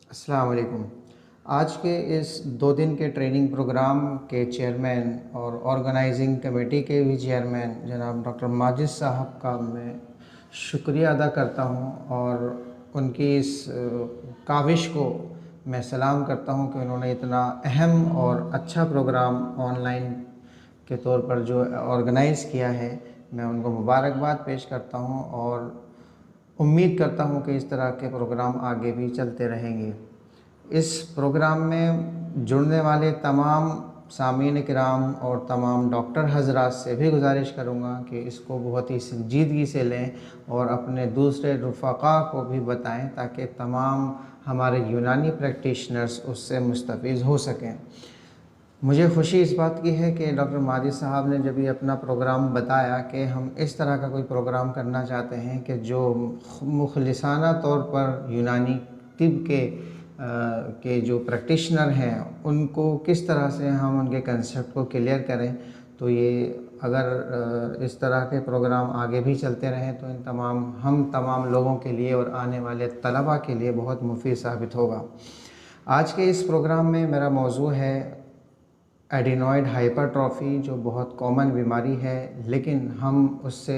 अस्सलाम वालेकुम। आज के इस 2 दिन के ट्रेनिंग प्रोग्राम के चेयरमैन और ऑर्गेनाइजिंग कमेटी के भी चेयरमैन जनाब डॉक्टर माजिद साहब का मैं शुक्रिया अदा करता हूं और उनकी इस काविश को मैं सलाम करता हूं कि उन्होंने इतना अहम और अच्छा प्रोग्राम ऑनलाइन के तौर पर जो ऑर्गेनाइज़ किया है। मैं उनको मुबारकबाद पेश करता हूं और उम्मीद करता हूं कि इस तरह के प्रोग्राम आगे भी चलते रहेंगे। इस प्रोग्राम में जुड़ने वाले तमाम सामीन किराम और तमाम डॉक्टर हजरात से भी गुजारिश करूँगा कि इसको बहुत ही संजीदगी से लें और अपने दूसरे रफ़क़ा को भी बताएं ताकि तमाम हमारे यूनानी प्रैक्टिशनर्स उससे मुस्तफ़ीज़ हो सकें। मुझे ख़ुशी इस बात की है कि डॉक्टर माजिद साहब ने जब ये अपना प्रोग्राम बताया कि हम इस तरह का कोई प्रोग्राम करना चाहते हैं कि जो मुखलिसाना तौर पर यूनानी तिब के जो प्रैक्टिशनर हैं उनको किस तरह से हम उनके कंसेप्ट को क्लियर करें। तो ये अगर इस तरह के प्रोग्राम आगे भी चलते रहें तो हम तमाम लोगों के लिए और आने वाले तलबा के लिए बहुत मुफीद साबित होगा। आज के इस प्रोग्राम में मेरा मौजू है एडिनॉइड हाइपरट्रॉफी, जो बहुत कॉमन बीमारी है, लेकिन हम उससे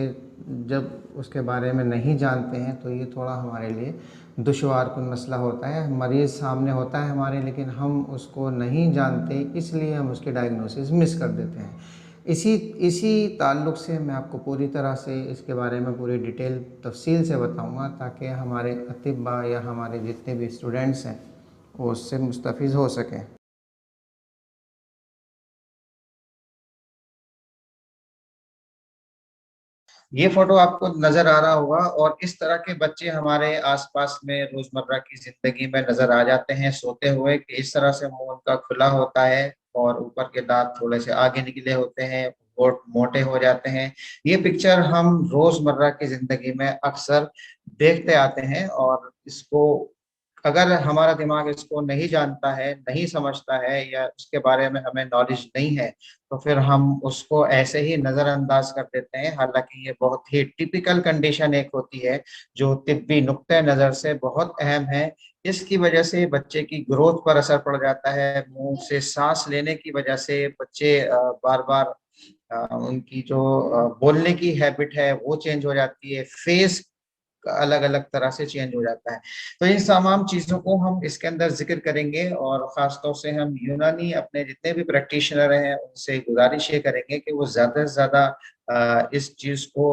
जब उसके बारे में नहीं जानते हैं तो ये थोड़ा हमारे लिए दुश्वार कुन मसला होता है। मरीज़ सामने होता है हमारे, लेकिन हम उसको नहीं जानते, इसलिए हम उसकी डायग्नोसिस मिस कर देते हैं। इसी इसी ताल्लुक़ से मैं आपको पूरी तरह से इसके बारे में पूरी डिटेल तफसील से बताऊंगा ताकि हमारे अतिब्बा या हमारे जितने भी स्टूडेंट्स हैं वो उससे मुस्तफ़ीज़ हो सकें। ये फोटो आपको नजर आ रहा होगा और इस तरह के बच्चे हमारे आसपास में रोजमर्रा की जिंदगी में नजर आ जाते हैं सोते हुए कि इस तरह से मुंह उनका खुला होता है और ऊपर के दांत थोड़े से आगे निकले होते हैं, होंठ मोटे हो जाते हैं। ये पिक्चर हम रोजमर्रा की जिंदगी में अक्सर देखते आते हैं और इसको अगर हमारा दिमाग इसको नहीं जानता है, नहीं समझता है या उसके बारे में हमें नॉलेज नहीं है तो फिर हम उसको ऐसे ही नज़रअंदाज कर देते हैं। हालांकि ये बहुत ही टिपिकल कंडीशन एक होती है जो तिब्बी नुक्ते नज़र से बहुत अहम है। इसकी वजह से बच्चे की ग्रोथ पर असर पड़ जाता है। मुंह से सांस लेने की वजह से बच्चे बार बार उनकी जो बोलने की हैबिट है वो चेंज हो जाती है। फेस अलग अलग तरह से चेंज हो जाता है। तो इन तमाम चीजों को हम इसके अंदर जिक्र करेंगे और खासतौर से हम यूनानी अपने जितने भी प्रैक्टिशनर हैं उनसे गुजारिश ये करेंगे कि वो ज्यादा से ज्यादा इस चीज को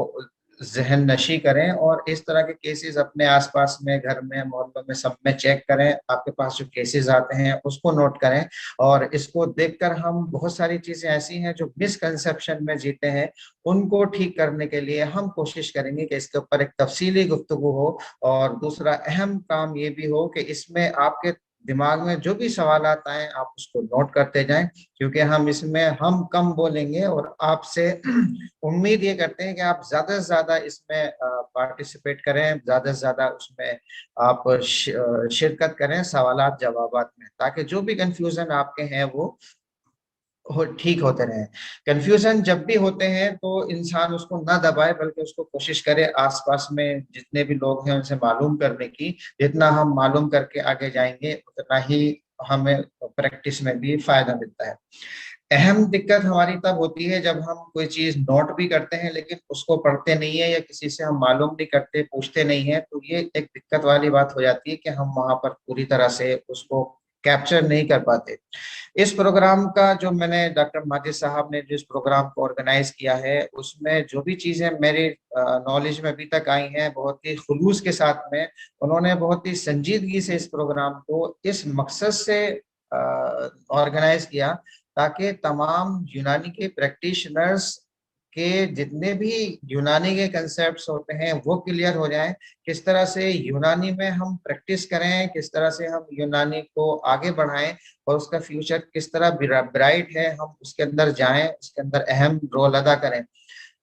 जहन नशी करें और इस तरह के केसेस अपने आसपास में, घर में, मोहल्लों में, सब में चेक करें। आपके पास जो केसेस आते हैं उसको नोट करें और इसको देखकर हम बहुत सारी चीजें ऐसी हैं जो मिसकंसेप्शन में जीते हैं उनको ठीक करने के लिए हम कोशिश करेंगे कि इसके ऊपर एक तफसीली गुफ्तगू हो। और दूसरा अहम काम ये भी हो कि इसमें आपके दिमाग में जो भी सवालात आए आप उसको नोट करते जाएं, क्योंकि हम इसमें हम कम बोलेंगे और आपसे उम्मीद ये करते हैं कि आप ज्यादा से ज्यादा इसमें पार्टिसिपेट करें, ज्यादा से ज्यादा उसमें आप शिरकत करें सवालात जवाबात में, ताकि जो भी कंफ्यूजन आपके हैं वो ठीक होते रहे। कंफ्यूजन जब भी होते हैं तो इंसान उसको ना दबाए बल्कि उसको कोशिश करे आसपास में जितने भी लोग हैं उनसे मालूम करने की। जितना हम मालूम करके आगे जाएंगे उतना ही हमें प्रैक्टिस में भी फायदा मिलता है। अहम दिक्कत हमारी तब होती है जब हम कोई चीज नोट भी करते हैं लेकिन उसको पढ़ते नहीं है या किसी से हम मालूम नहीं करते, पूछते नहीं है, तो ये एक दिक्कत वाली बात हो जाती है कि हम वहां पर पूरी तरह से उसको कैप्चर नहीं कर पाते। इस प्रोग्राम का जो मैंने डॉक्टर माजिद साहब ने जिस प्रोग्राम को ऑर्गेनाइज किया है उसमें जो भी चीजें मेरे नॉलेज में अभी तक आई हैं बहुत ही खुलूस के साथ में उन्होंने बहुत ही संजीदगी से इस प्रोग्राम को इस मकसद से ऑर्गेनाइज किया ताकि तमाम यूनानी के प्रैक्टिशनर्स के जितने भी यूनानी के कंसेप्ट्स होते हैं वो क्लियर हो जाएं। किस तरह से यूनानी में हम प्रैक्टिस करें, किस तरह से हम यूनानी को आगे बढ़ाएं और उसका फ्यूचर किस तरह ब्राइट है, हम उसके अंदर जाएं, उसके अंदर अहम रोल अदा करें।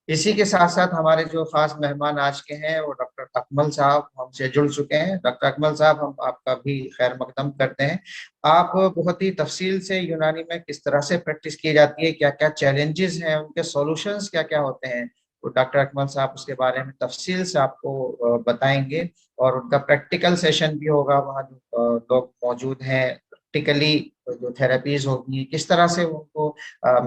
इसी के साथ साथ हमारे जो खास मेहमान आज के हैं वो डॉक्टर अकमल साहब हमसे जुड़ चुके हैं। डॉक्टर अकमल साहब, हम आपका भी खैर मकदम करते हैं। आप बहुत ही तफसील से यूनानी में किस तरह से प्रैक्टिस की जाती है, क्या क्या चैलेंजेस हैं, उनके सॉल्यूशंस क्या क्या होते हैं, तो डॉक्टर अकमल साहब उसके बारे में तफसील से आपको बताएंगे। और उनका प्रैक्टिकल सेशन भी होगा, वहाँ जो लोग मौजूद हैं, प्रैक्टिकली जो थेरेपीज होगी किस तरह से उनको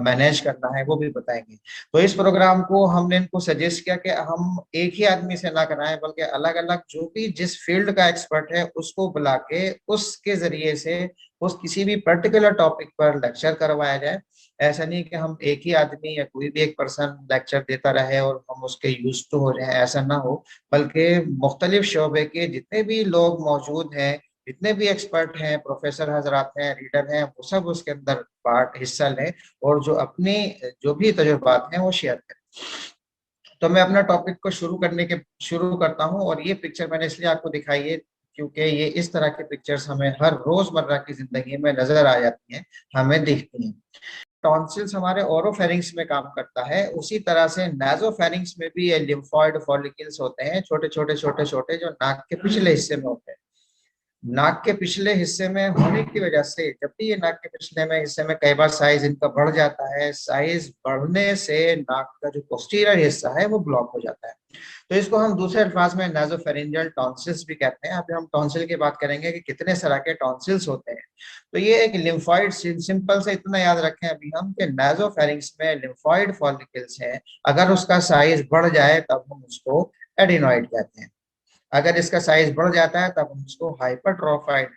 मैनेज करना है वो भी बताएंगे। तो इस प्रोग्राम को हमने इनको सजेस्ट किया कि हम एक ही आदमी से ना कराएं, बल्कि अलग अलग जो भी जिस फील्ड का एक्सपर्ट है उसको बुला के उसके जरिए से उस किसी भी पर्टिकुलर टॉपिक पर लेक्चर करवाया जाए। ऐसा नहीं कि हम एक ही आदमी या कोई भी एक पर्सन लेक्चर देता रहे और हम उसके यूज टू हो जाए, ऐसा ना हो, बल्कि मुख्तलिफ शोबे के जितने भी लोग मौजूद हैं, जितने भी एक्सपर्ट हैं, प्रोफेसर हजरात हैं, रीडर हैं, वो सब उसके अंदर पार्ट हिस्सा लें और जो अपनी जो भी तजुर्बात हैं वो शेयर करें। तो मैं अपना टॉपिक को शुरू करता हूँ, और ये पिक्चर मैंने इसलिए आपको दिखाई है क्योंकि ये इस तरह की पिक्चर्स हमें हर रोजमर्रा की जिंदगी में नजर आ जाती हैं, हमें दिखती हैं। टॉन्सिल्स हमारे ओरोफेरिंग्स में काम करता है, उसी तरह से नासोफेरिंग्स में भी ये लिम्फॉइड फॉलिकल्स होते हैं, छोटे छोटे जो नाक के पिछले हिस्से में होते हैं। नाक के पिछले हिस्से में होने की वजह से जब भी ये नाक के पिछले में हिस्से में कई बार साइज इनका बढ़ जाता है, साइज बढ़ने से नाक का जो पोस्टीरियर हिस्सा है वो ब्लॉक हो जाता है। तो इसको हम दूसरे अल्फाज में नासोफेरिंजियल टॉन्सिल्स भी कहते हैं। अभी हम टॉन्सिल की बात करेंगे कि कितने तरह के टॉन्सिल्स होते हैं। तो ये एक लिम्फॉइड, सिंपल से इतना याद रखें अभी हम कि नासोफेरिंग्स में लिम्फॉइड फॉलिकल्स है, अगर उसका साइज बढ़ जाए तब हम उसको एडिनॉइड कहते हैं। अगर इसका साइज बढ़ जाता है तब हम उसको हाइपरट्रोफाइड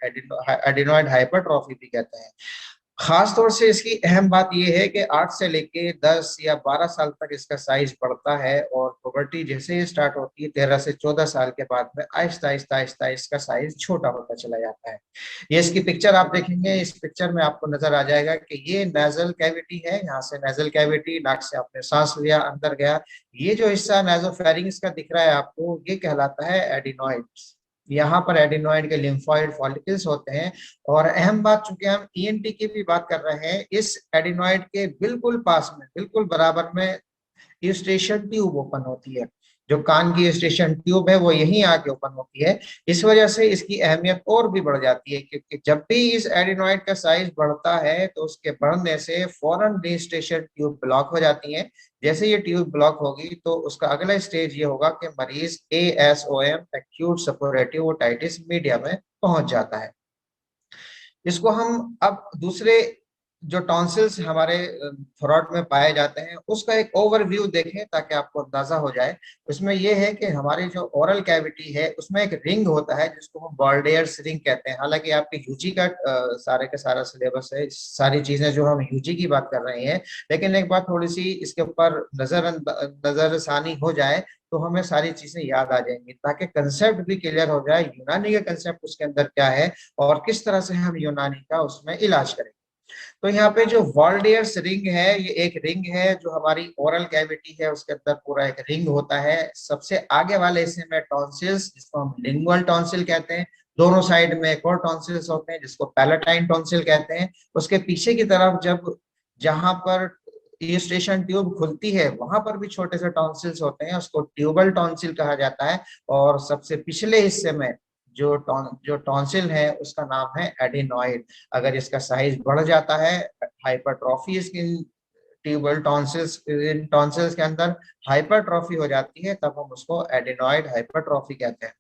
एडिनॉइड हाइपरट्रॉफी भी कहते हैं। खास तौर से इसकी अहम बात यह है कि 8 से लेके 10 या 12 साल तक इसका साइज बढ़ता है, और पुबर्टी जैसे ही स्टार्ट होती है 13 से 14 साल के बाद में आहिस्ता आहिस्ता आहिस्ता इसका साइज छोटा होता चला जाता है। ये इसकी पिक्चर आप देखेंगे, इस पिक्चर में आपको नजर आ जाएगा कि ये नेजल कैविटी है, यहाँ से नेजल कैविटी, नाक से आपने सांस लिया, अंदर गया, ये जो हिस्सा नासोफेरिंग्स का दिख रहा है आपको, ये कहलाता है एडिनॉइड्स। यहाँ पर एडिनॉइड के लिम्फॉइड फॉलिकल्स होते हैं। और अहम बात, चूंकि हम ईएनटी की भी बात कर रहे हैं, इस एडिनॉइड के बिल्कुल पास में, बिल्कुल बराबर में यूस्टेशियन ट्यूब ओपन होती है। जो कान की यूस्टेशियन ट्यूब है वो यहीं आके ओपन होती है। इस वजह से इसकी अहमियत और भी बढ़ जाती है, क्योंकि जब भी इस एडिनॉइड का साइज बढ़ता है तो उसके बढ़ने से फौरन यूस्टेशियन ट्यूब ब्लॉक हो जाती है। जैसे ये ट्यूब ब्लॉक होगी तो उसका अगला स्टेज ये होगा कि मरीज ASOM, acute suppurative otitis media में पहुंच जाता है। इसको हम अब दूसरे जो टॉन्सिल्स हमारे थ्रोट में पाए जाते हैं उसका एक ओवरव्यू देखें ताकि आपको अंदाजा हो जाए। उसमें यह है कि हमारी जो ओरल कैविटी है उसमें एक रिंग होता है जिसको हम बॉल्डेयर्स रिंग कहते हैं। हालांकि आपके यूजी का सारे का सारा सिलेबस है, सारी चीजें जो हम यूजी की बात कर रहे हैं, लेकिन एक बात थोड़ी सी इसके ऊपर नजरसानी हो जाए तो हमें सारी चीजें याद आ जाएंगी, ताकि कंसेप्ट भी क्लियर हो जाए, यूनानी का कंसेप्ट उसके अंदर क्या है और किस तरह से हम यूनानी का उसमें इलाज करेंगे। तो यहाँ पे जो वॉल्डियर्स रिंग है, ये एक रिंग है जो हमारी ओरल कैविटी है उसके अंदर पूरा एक रिंग होता है। सबसे आगे वाले हिस्से में टॉन्सिल्स, जिसको हम लिंगुअल टॉन्सिल कहते हैं, दोनों साइड में एक और टॉन्सिल्स होते हैं जिसको पैलेटाइन टॉन्सिल कहते हैं। उसके पीछे की तरफ जब जहां पर यूस्टेशियन ट्यूब खुलती है वहां पर भी छोटे से टॉन्सिल्स होते हैं, उसको ट्यूबल टॉन्सिल कहा जाता है। और सबसे पिछले हिस्से में जो टॉन्सिल है उसका नाम है एडिनॉइड। अगर इसका साइज बढ़ जाता है, हाइपरट्रॉफी इसकी ट्यूबल टॉन्सिल्स, टॉन्सिल्स के अंदर हाइपरट्रॉफी हो जाती है, तब हम उसको एडिनॉइड हाइपरट्रॉफी कहते हैं।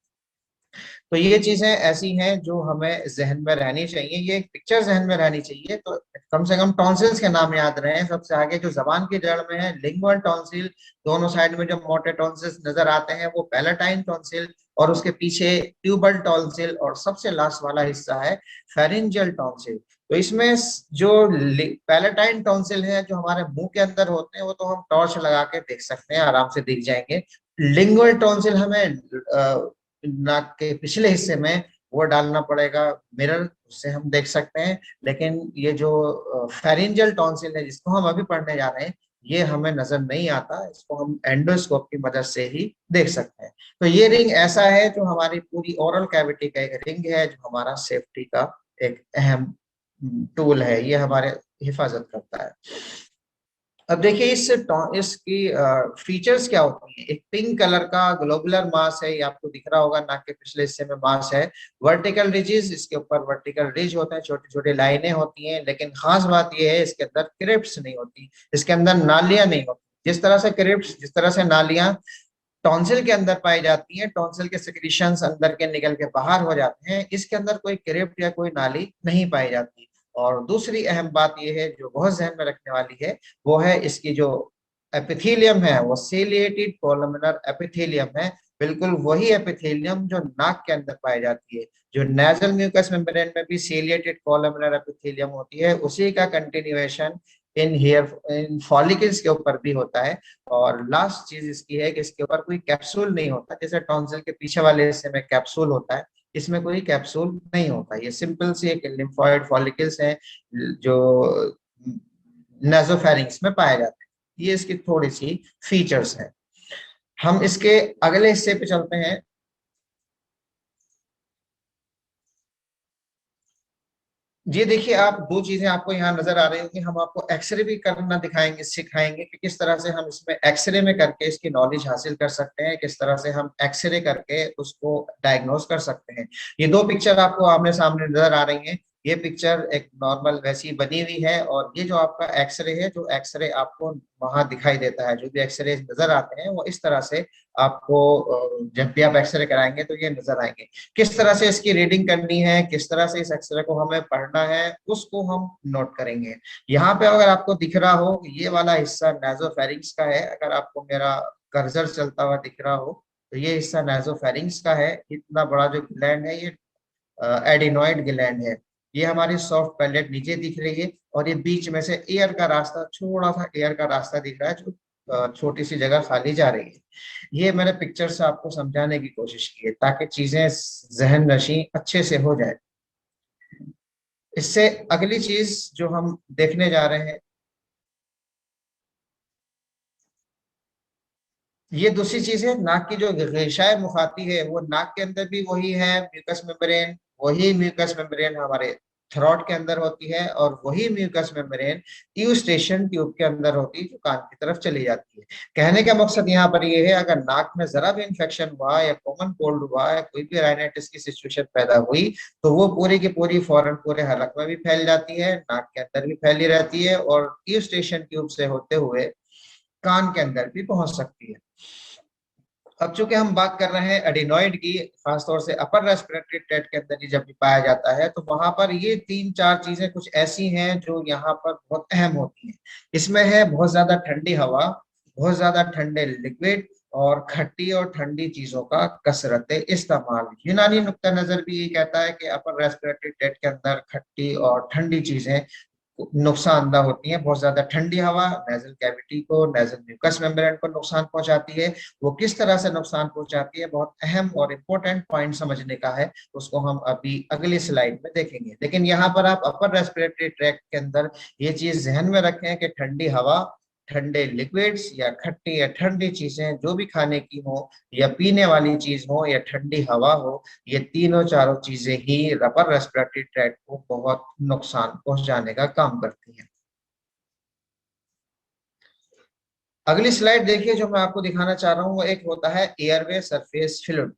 तो ये चीजें ऐसी हैं जो हमें जहन में रहनी चाहिए, ये एक पिक्चर जहन में रहनी चाहिए। तो कम से कम टॉन्सिल्स के नाम याद रहे। सबसे आगे जो जबान की जड़ में है लिंगुअल टॉन्सिल, दोनों साइड में जो मोटे टॉन्सिल्स नजर आते हैं वो पैलेटाइन टॉन्सिल, और उसके पीछे ट्यूबल टॉन्सिल, और सबसे लास्ट वाला हिस्सा है फेरिंजियल टॉन्सिल। तो इसमें जो पैलेटाइन टॉन्सिल है जो हमारे मुंह के अंदर होते हैं वो तो हम टॉर्च लगा के देख सकते हैं, आराम से दिख जाएंगे। लिंगुअल टॉन्सिल हमें नाक के पिछले हिस्से में वो डालना पड़ेगा मिरर, उससे हम देख सकते हैं। लेकिन ये जो फेरिंजियल टॉन्सिल है जिसको हम अभी पढ़ने जा रहे हैं, ये हमें नजर नहीं आता, इसको हम एंडोस्कोप की मदद से ही देख सकते हैं। तो ये रिंग ऐसा है जो हमारी पूरी ओरल कैविटी का एक रिंग है, जो हमारा सेफ्टी का एक अहम टूल है, ये हमारे हिफाजत करता है। अब देखिए इसकी फीचर्स क्या होती हैं। एक पिंक कलर का ग्लोबुलर मास है, ये आपको दिख रहा होगा, नाक के पिछले हिस्से में मास है। वर्टिकल रिजेस, इसके ऊपर वर्टिकल रिज होते हैं, छोटी छोटी लाइनें होती हैं। लेकिन खास बात यह है इसके अंदर क्रिप्ट्स नहीं होती, इसके अंदर नालियां नहीं होती। जिस तरह से क्रिप्ट्स, जिस तरह से नालियां टॉन्सिल के अंदर पाई जाती हैं। टॉन्सिल के सिक्रीशंस अंदर के निकल के बाहर हो जाते हैं, इसके अंदर कोई क्रिप्ट या कोई नाली नहीं पाई जाती। और दूसरी अहम बात यह है जो बहुत ध्यान में रखने वाली है, वो है इसकी जो एपिथेलियम है वो सीलिएटेड कोलुमिनर एपिथेलियम है। बिल्कुल वही एपिथेलियम जो नाक के अंदर पाई जाती है। जो नेजल म्यूकस मेम्ब्रेन में भी सीलिएटेड कोलुमिनर एपिथेलियम होती है, उसी का continuation in here in follicles के ऊपर भी होता है। और लास्ट चीज इसकी है कि इसके ऊपर कोई कैप्सूल नहीं होता, जैसे टॉन्सिल के पीछे वाले हिस्से में कैप्सूल होता है, इसमें कोई कैप्सूल नहीं होता। ये सिंपल सी एक लिम्फोइड फॉलिकल्स है जो नासोफैरिंक्स में पाए जाते हैं। ये इसकी थोड़ी सी फीचर्स है। हम इसके अगले हिस्से पे चलते हैं। ये देखिए, आप दो चीजें आपको यहाँ नजर आ रही होंगी। हम आपको एक्सरे भी करना दिखाएंगे, सिखाएंगे कि किस तरह से हम इसमें एक्सरे में करके इसकी नॉलेज हासिल कर सकते हैं, किस तरह से हम एक्सरे करके उसको डायग्नोज कर सकते हैं। ये दो पिक्चर आपको आमने सामने नजर आ रही हैं। ये पिक्चर एक नॉर्मल वैसी बनी हुई है, और ये जो आपका एक्सरे है, जो एक्सरे आपको वहां दिखाई देता है, जो भी एक्सरे नजर आते हैं वो इस तरह से आपको जब भी आप एक्सरे कराएंगे तो ये नजर आएंगे। किस तरह से इसकी रीडिंग करनी है, किस तरह से इस एक्सरे को हमें पढ़ना है, उसको हम नोट करेंगे। यहाँ पे अगर आपको दिख रहा हो, ये वाला हिस्सा नासोफैरिंक्स का है। अगर आपको मेरा कर्सर चलता हुआ दिख रहा हो तो ये हिस्सा नासोफैरिंक्स का है। इतना बड़ा जो ग्लैंड है ये एडिनोइड ग्लैंड है। ये हमारी सॉफ्ट पैलेट नीचे दिख रही है, और ये बीच में से एयर का रास्ता, थोड़ा सा एयर का रास्ता दिख रहा है, जो छोटी सी जगह खाली जा रही है। ये मैंने पिक्चर से आपको समझाने की कोशिश की है ताकि चीजें जहन नशी अच्छे से हो जाए। इससे अगली चीज जो हम देखने जा रहे हैं, ये दूसरी चीज है नाक की जो रेशाए मुखाती है, वो नाक के अंदर भी वही है म्यूकस मेम्ब्रेन। वही म्यूकस मेम्ब्रेन हमारे थ्रोट के अंदर होती है, और वही म्यूकस मेम्ब्रेन यूस्टेशन ट्यूब के अंदर होती है जो कान की तरफ चली जाती है। कहने का मकसद यहाँ पर ये है, अगर नाक में जरा भी इन्फेक्शन हुआ या कॉमन कोल्ड हुआ या कोई भी राइनाइटिस की सिचुएशन पैदा हुई, तो वो पूरी की पूरी फौरन पूरे हलक में भी फैल जाती है, नाक के अंदर भी फैली रहती है, और यूस्टेशन ट्यूब से होते हुए कान के अंदर भी पहुंच सकती है। अब चूंकि हम बात कर रहे हैं एडिनॉइड की, खासतौर से अपर रेस्पिरेटरी ट्रैक्ट के अंदर ही जब भी पाया जाता है, तो वहां पर ये तीन चार चीजें कुछ ऐसी हैं जो यहाँ पर बहुत अहम होती हैं। इसमें है बहुत ज्यादा ठंडी हवा, बहुत ज्यादा ठंडे लिक्विड, और खट्टी और ठंडी चीजों का कसरत इस्तेमाल। यूनानी नुक्ता नजर भी ये कहता है कि अपर रेस्पिरेटरी ट्रैक्ट के अंदर खट्टी और ठंडी चीजें नुकसानदा होती है। बहुत ज्यादा ठंडी हवा नेजल कैविटी को, नेजल म्यूकस मेम्ब्रेन को नुकसान पहुंचाती है। वो किस तरह से नुकसान पहुंचाती है, बहुत अहम और इम्पोर्टेंट पॉइंट समझने का है, उसको हम अभी अगली स्लाइड में देखेंगे। लेकिन यहाँ पर आप अपर रेस्पिरेटरी ट्रैक्ट के अंदर ये चीज ध्यान में रखें कि ठंडी हवा, ठंडे लिक्विड्स या खट्टी या ठंडी चीजें जो भी खाने की हो या पीने वाली चीज हो या ठंडी हवा हो, ये तीनों चारों चीजें ही अपर रेस्पिरेटरी ट्रैक्ट को बहुत नुकसान पहुंचाने का काम करती हैं। अगली स्लाइड देखिए, जो मैं आपको दिखाना चाह रहा हूँ वो एक होता है एयरवे सरफेस फ्लूइड।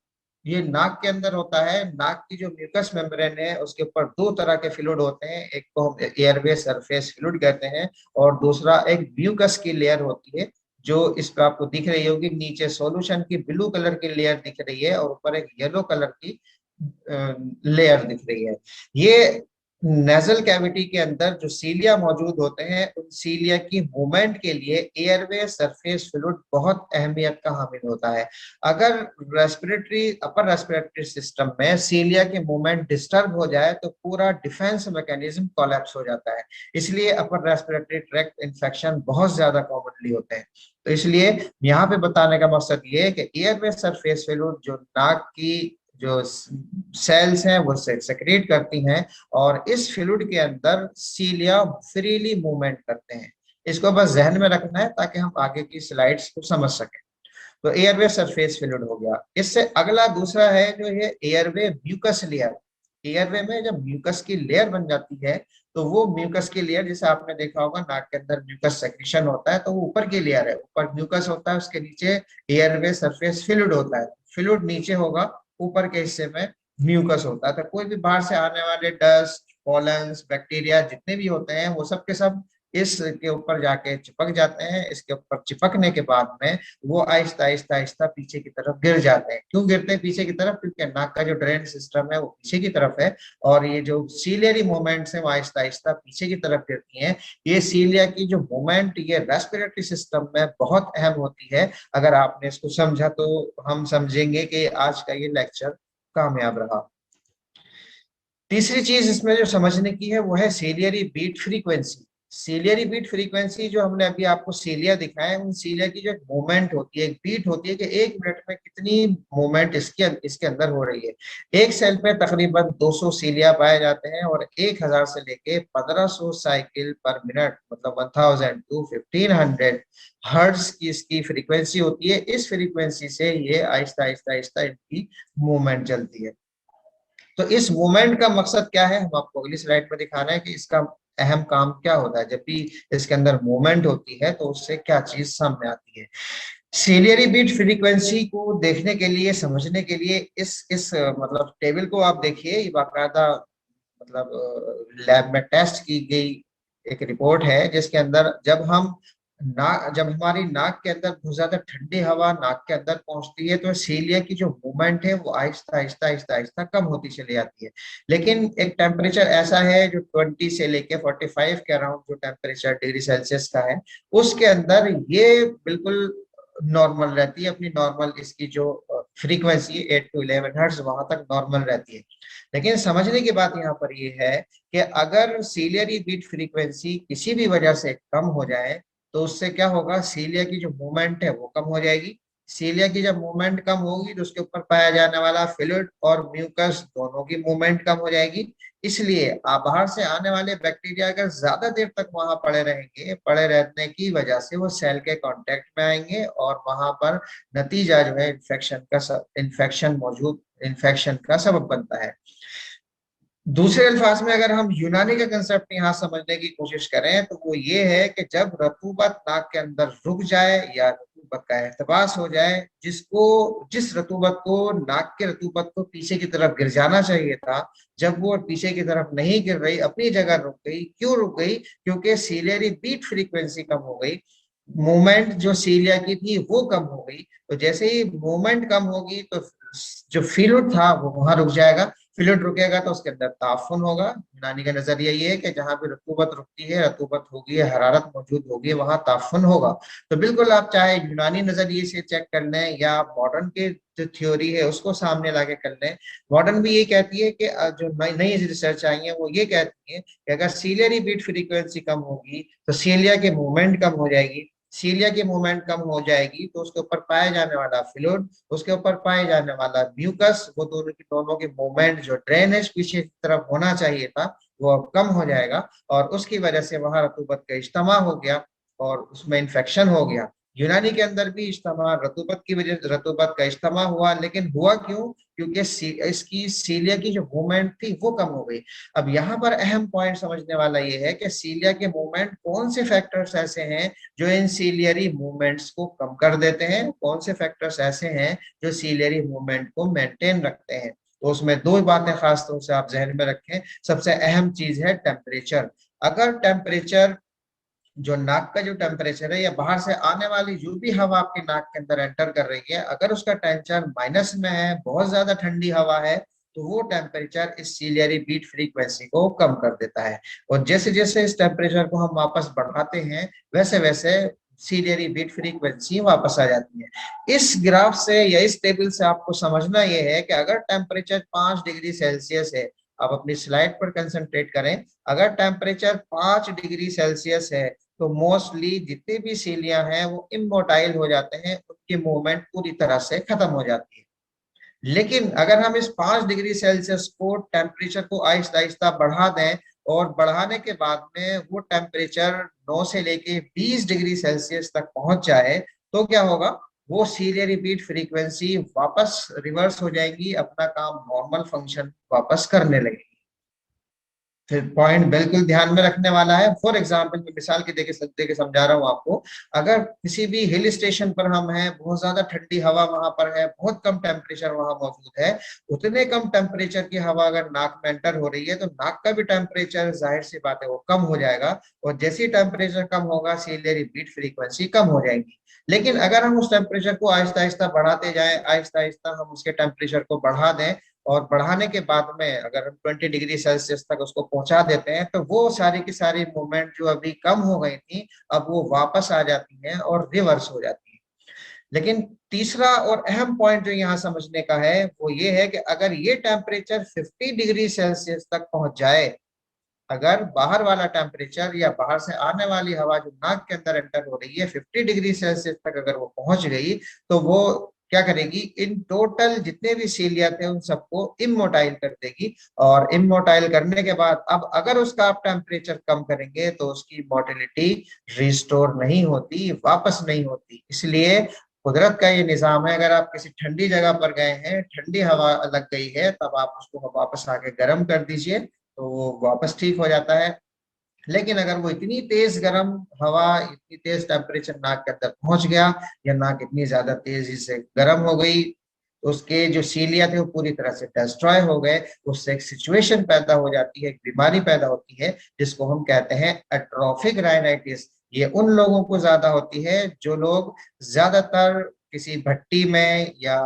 ये नाक के अंदर होता है। नाक की जो म्यूकस मेम्ब्रेन है उसके ऊपर दो तरह के फ्लूइड होते हैं, एक को हम एयरवे सरफेस फ्लूइड कहते हैं, और दूसरा एक म्यूकस की लेयर होती है जो इस पे आपको दिख रही होगी। नीचे सॉल्यूशन की ब्लू कलर की लेयर दिख रही है और ऊपर एक येलो कलर की लेयर दिख रही है। ये नेजल कैविटी के अंदर जो सीलिया मौजूद होते हैं, उन सीलिया की मूवमेंट के लिए एयरवे सरफेस फ्लूइड बहुत अहमियत का हामिल होता है। अगर अपर रेस्पिरेटरी सिस्टम में सीलिया की मूवमेंट डिस्टर्ब हो जाए तो पूरा डिफेंस मैकेनिज्म कोलैप्स हो जाता है। इसलिए अपर रेस्पिरेटरी ट्रैक्ट इन्फेक्शन बहुत ज्यादा कॉमनली होते हैं। तो इसलिए यहाँ पे बताने का मकसद ये है कि एयरवे सरफेस फ्लूइड जो नाक की जो सेल्स हैं वो सेक्रेट करती हैं, और इस फ्लूइड के अंदर सीलिया फ्रीली मूवमेंट करते हैं। इसको बस जहन में रखना है ताकि हम आगे की स्लाइड्स को समझ सकें। तो एयरवे सरफेस फ्लूइड हो गया। इससे अगला दूसरा है जो ये एयरवे म्यूकस लेयर। एयरवे में जब म्यूकस की लेयर बन जाती है, तो वो म्यूकस की लेयर, जैसे आपने देखा होगा नाक के अंदर म्यूकस सेक्रेशन होता है, तो वो ऊपर की लेयर है, ऊपर म्यूकस होता है, उसके नीचे एयरवे सरफेस फ्लूइड होता है। फ्लूइड नीचे होगा, ऊपर के हिस्से में म्यूकस होता है। तो कोई भी बाहर से आने वाले डस्ट, पॉलन्स, बैक्टीरिया जितने भी होते हैं वो सब के सब इसके ऊपर जाके चिपक जाते हैं। इसके ऊपर चिपकने के बाद में वो आहिस्ता आहिस्ता आहिस्ता पीछे की तरफ गिर जाते हैं। क्यों गिरते हैं पीछे की तरफ? क्योंकि नाक का जो ड्रेन सिस्टम है वो पीछे की तरफ है, और ये जो सीलियरी मूवमेंट्स है वो आहिस्ता आहिस्ता पीछे की तरफ गिरती हैं। ये सीलिया की जो मूवमेंट ये रेस्पिरेटरी सिस्टम में बहुत अहम होती है। अगर आपने इसको समझा तो हम समझेंगे कि आज का ये लेक्चर कामयाब रहा। तीसरी चीज इसमें जो समझने की है वो है ciliary beat frequency. Ciliary beat frequency जो हमने अभी आपको सीलिया दिखाया है, उन सीलिया की जो एक मूवमेंट होती है, एक बीट होती है कि 1 मिनट में कितनी मूवमेंट इसके अंदर हो रही है। एक सेल पे तकरीबन 200 सीलिया पाए जाते हैं, और 1000 से लेके 1500 साइकिल पर मिनट, मतलब 1000 टू 1500 हर्ट्ज की इसकी फ्रीक्वेंसी होती है। इस फ्रीक्वेंसी से ये आहिस्ता आहिस्ता आहिस्ता इनकी मूवमेंट चलती है। तो इस मूवमेंट का मकसद क्या है, हम आपको अगली स्लाइड में दिखा रहे हैं कि इसका अहम काम क्या होता है। जब भी इसके अंदर मूवमेंट होती है तो उससे क्या चीज सामने आती है। सीलियरी बीट फ्रीक्वेंसी को देखने के लिए, समझने के लिए इस मतलब टेबल को आप देखिए। ये बाकायदा मतलब लैब में टेस्ट की गई एक रिपोर्ट है, जिसके अंदर जब हमारी नाक के अंदर बहुत ज्यादा ठंडी हवा नाक के अंदर पहुंचती है तो सीलिया की जो मूवमेंट है वो आहिस्ता आहिस्ता आहिस्ता आहिस्ता कम होती चली जाती है। लेकिन एक टेम्परेचर ऐसा है जो 20 से लेके 45 के अराउंड जो टेम्परेचर डिग्री सेल्सियस का है, उसके अंदर ये बिल्कुल नॉर्मल रहती है। अपनी नॉर्मल इसकी जो फ्रीक्वेंसी 8 टू 11 हर्ट्ज वहां तक नॉर्मल रहती है। लेकिन समझने की बात यहाँ पर ये है कि अगर सीलियरी बीट फ्रीक्वेंसी किसी भी वजह से कम हो जाए तो उससे क्या होगा, सीलिया की जो मूवमेंट है वो कम हो जाएगी। सीलिया की जब मूवमेंट कम होगी तो उसके ऊपर पाया जाने वाला फ्लूइड और म्यूकस दोनों की मूवमेंट कम हो जाएगी। इसलिए बाहर से आने वाले बैक्टीरिया अगर ज्यादा देर तक वहां पड़े रहेंगे, पड़े रहने की वजह से वो सेल के कांटेक्ट में आएंगे, और वहां पर नतीजा जो है इन्फेक्शन का सबब बनता है। दूसरे अल्फाज में अगर हम यूनानी का कंसेप्ट यहाँ समझने की कोशिश करें तो वो ये है कि जब रतूबत नाक के अंदर रुक जाए या रतूबत का एहतबास हो जाए, जिस रतूबत को नाक के रतूबत को पीछे की तरफ गिर जाना चाहिए था, जब वो पीछे की तरफ नहीं गिर रही, अपनी जगह रुक गई। क्यों रुक गई? क्योंकि सीलियरी बीट फ्रीक्वेंसी कम हो गई। मूवमेंट जो सीलिया की थी वो कम हो गई। तो जैसे ही मूवमेंट कम होगी तो जो फ्लूइड था वो वहां रुक जाएगा। फ्लूइड रुकेगा तो उसके अंदर ताफुन होगा। यूनानी का नजरिया ये है कि जहां भी रतूबत रुकती है, रतूबत होगी, हरारत मौजूद होगी, वहां ताफुन होगा। तो बिल्कुल आप चाहे यूनानी नजरिए से चेक कर लें या मॉडर्न के जो थ्योरी है उसको सामने लाके कर लें। मॉडर्न भी ये कहती है कि जो नई रिसर्च आई है वो ये कहती है कि अगर सीलियरी बीट फ्रीक्वेंसी कम होगी तो सीलिया के मूवमेंट कम हो जाएगी। सीलिया की मूवमेंट कम हो जाएगी तो उसके ऊपर पाए जाने वाला फ्लूइड, उसके ऊपर पाए जाने वाला म्यूकस, वो दोनों की मूवमेंट जो ड्रेनेज पीछे की तरफ होना चाहिए था वो अब कम हो जाएगा, और उसकी वजह से वहां रतूबत का इज्तिमा हो गया और उसमें इन्फेक्शन हो गया। यूनानी के अंदर भी इज्तिमा, रतूबत की वजह से रतूबत का इज्तिमा हुआ। लेकिन हुआ क्यों? क्योंकि इसकी सीलिया की जो मूवमेंट थी वो कम हो गई। अब यहाँ पर अहम पॉइंट समझने वाला ये है कि सीलिया के मूवमेंट, कौन से फैक्टर्स ऐसे हैं जो इन सीलियरी मूवमेंट्स को कम कर देते हैं, कौन से फैक्टर्स ऐसे हैं जो सीलियरी मूवमेंट को मेंटेन रखते हैं। तो उसमें दो बातें खास तौर से आप जहन में रखें। सबसे अहम चीज है टेम्परेचर। अगर टेम्परेचर, जो नाक का जो टेम्परेचर है या बाहर से आने वाली जो भी हवा आपकी नाक के अंदर एंटर कर रही है, अगर उसका टेम्परेचर माइनस में है, बहुत ज्यादा ठंडी हवा है, तो वो टेम्परेचर इस सीलियरी बीट फ्रीक्वेंसी को कम कर देता है। और जैसे जैसे इस टेम्परेचर को हम वापस बढ़ाते हैं वैसे वैसे सीलियरी बीट फ्रीक्वेंसी वापस आ जाती है। इस ग्राफ से या इस टेबल से आपको समझना यह है कि अगर टेम्परेचर 5 डिग्री सेल्सियस है, आप अपनी स्लाइड पर कंसंट्रेट करें। अगर टेम्परेचर 5 डिग्री सेल्सियस है तो मोस्टली जितने भी सीलियां हैं वो इमोटाइल हो जाते हैं, उनकी मूवमेंट पूरी तरह से खत्म हो जाती है। लेकिन अगर हम इस 5 डिग्री सेल्सियस को, टेम्परेचर को आहिस्ता आहिस्ता बढ़ा दें, और बढ़ाने के बाद में वो टेम्परेचर 9 से लेके 20 डिग्री सेल्सियस तक पहुंच जाए, तो क्या होगा, वो सीलियरी बीट फ्रीक्वेंसी वापस रिवर्स हो जाएगी, अपना काम नॉर्मल फंक्शन वापस करने लगेगी। फिर पॉइंट बिल्कुल ध्यान में रखने वाला है। फॉर एग्जाम्पल, मैं मिसाल के दे के समझा रहा हूँ आपको। अगर किसी भी हिल स्टेशन पर हम हैं, बहुत ज्यादा ठंडी हवा वहां पर है, बहुत कम टेम्परेचर वहां मौजूद है, उतने कम टेम्परेचर की हवा अगर नाक में एंटर हो रही है तो नाक का भी टेम्परेचर जाहिर सी बात है वो कम हो जाएगा। और जैसे ही टेम्परेचर कम होगा, सीलियरी बीट फ्रीक्वेंसी कम हो जाएगी। लेकिन अगर हम उस टेम्परेचर को आहिस्ता आहिस्ता बढ़ाते जाएं, आहिस्ता आहिस्ता हम उसके टेम्परेचर को बढ़ा दें, और बढ़ाने के बाद में अगर हम 20 डिग्री सेल्सियस तक उसको पहुंचा देते हैं, तो वो सारी की सारी मूवमेंट जो अभी कम हो गई थी, अब वो वापस आ जाती हैं और रिवर्स हो जाती है। लेकिन तीसरा और अहम पॉइंट जो यहाँ समझने का है वो ये है कि अगर ये टेम्परेचर 50 डिग्री सेल्सियस तक पहुंच जाए, अगर बाहर वाला टेम्परेचर या बाहर से आने वाली हवा जो नाक के अंदर एंटर हो रही है 50 डिग्री सेल्सियस तक अगर वो पहुंच गई, तो वो क्या करेगी, इन टोटल जितने भी सीलिया थे उन सबको इमोटाइल कर देगी। और इमोटाइल करने के बाद अब अगर उसका आप टेम्परेचर कम करेंगे तो उसकी मोटिलिटी रिस्टोर नहीं होती, वापस नहीं होती। इसलिए कुदरत का ये निजाम है, अगर आप किसी ठंडी जगह पर गए हैं, ठंडी हवा लग गई है, तब आप उसको वापस आके गर्म कर दीजिए तो वो वापस ठीक हो जाता है। लेकिन अगर वो इतनी तेज गर्म हवा, इतनी तेज टेम्परेचर नाक के अंदर पहुंच गया, या नाक इतनी ज्यादा तेजी से गर्म हो गई, तो उसके जो सीलिया थे वो पूरी तरह से डिस्ट्रॉय हो गए। उससे एक सिचुएशन पैदा हो जाती है, एक बीमारी पैदा होती है, जिसको हम कहते हैं एट्रोफिक राइनाइटिस। ये उन लोगों को ज्यादा होती है जो लोग ज्यादातर किसी भट्टी में या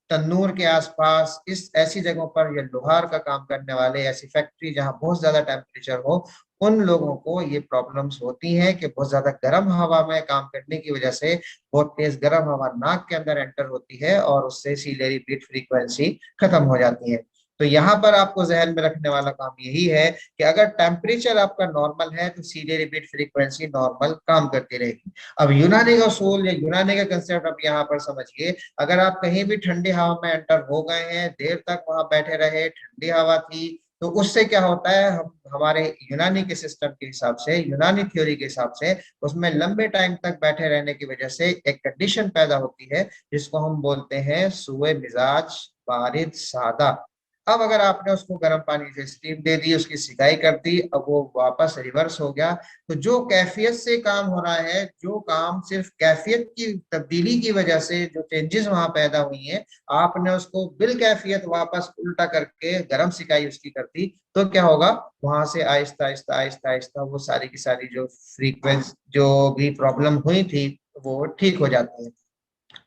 तन्नूर के आसपास, इस ऐसी जगहों पर, या लोहार का काम करने वाले, ऐसी फैक्ट्री जहां बहुत ज्यादा टेम्परेचर हो, उन लोगों को ये प्रॉब्लम्स होती हैं कि बहुत ज्यादा गर्म हवा में काम करने की वजह से बहुत तेज गर्म हवा नाक के अंदर एंटर होती है और उससे सीलियरी बीट फ्रीक्वेंसी खत्म हो जाती है। तो यहाँ पर आपको जहन में रखने वाला काम यही है कि अगर टेम्परेचर आपका नॉर्मल है तो सीलियरी बीट फ्रीक्वेंसी नॉर्मल काम करती रहेगी। अब यूनानी का उसूल या यूनानी का कंसेप्ट आप यहाँ पर समझिए। अगर आप कहीं भी ठंडी हवा में एंटर हो गए हैं, देर तक वहां बैठे रहे, ठंडी हवा थी, तो उससे क्या होता है, हम हमारे यूनानी के सिस्टम के हिसाब से, यूनानी थ्योरी के हिसाब से, उसमें लंबे टाइम तक बैठे रहने की वजह से एक कंडीशन पैदा होती है जिसको हम बोलते हैं सुए मिजाज बारिद सादा। अब अगर आपने उसको गर्म पानी से स्टीम दे दी, उसकी सिकाई कर दी, अब वो वापस रिवर्स हो गया, तो जो कैफियत से काम हो रहा है, जो काम सिर्फ कैफियत की तब्दीली की वजह से जो चेंजेस वहां पैदा हुई हैं, आपने उसको बिल कैफियत वापस उल्टा करके गर्म सिकाई उसकी कर दी, तो क्या होगा, वहां से आहिस्ता आहिस्ता आहिस्ता आहिस्ता वो सारी की सारी जो फ्रीक्वेंसी, जो भी प्रॉब्लम हुई थी, वो ठीक हो जाती है।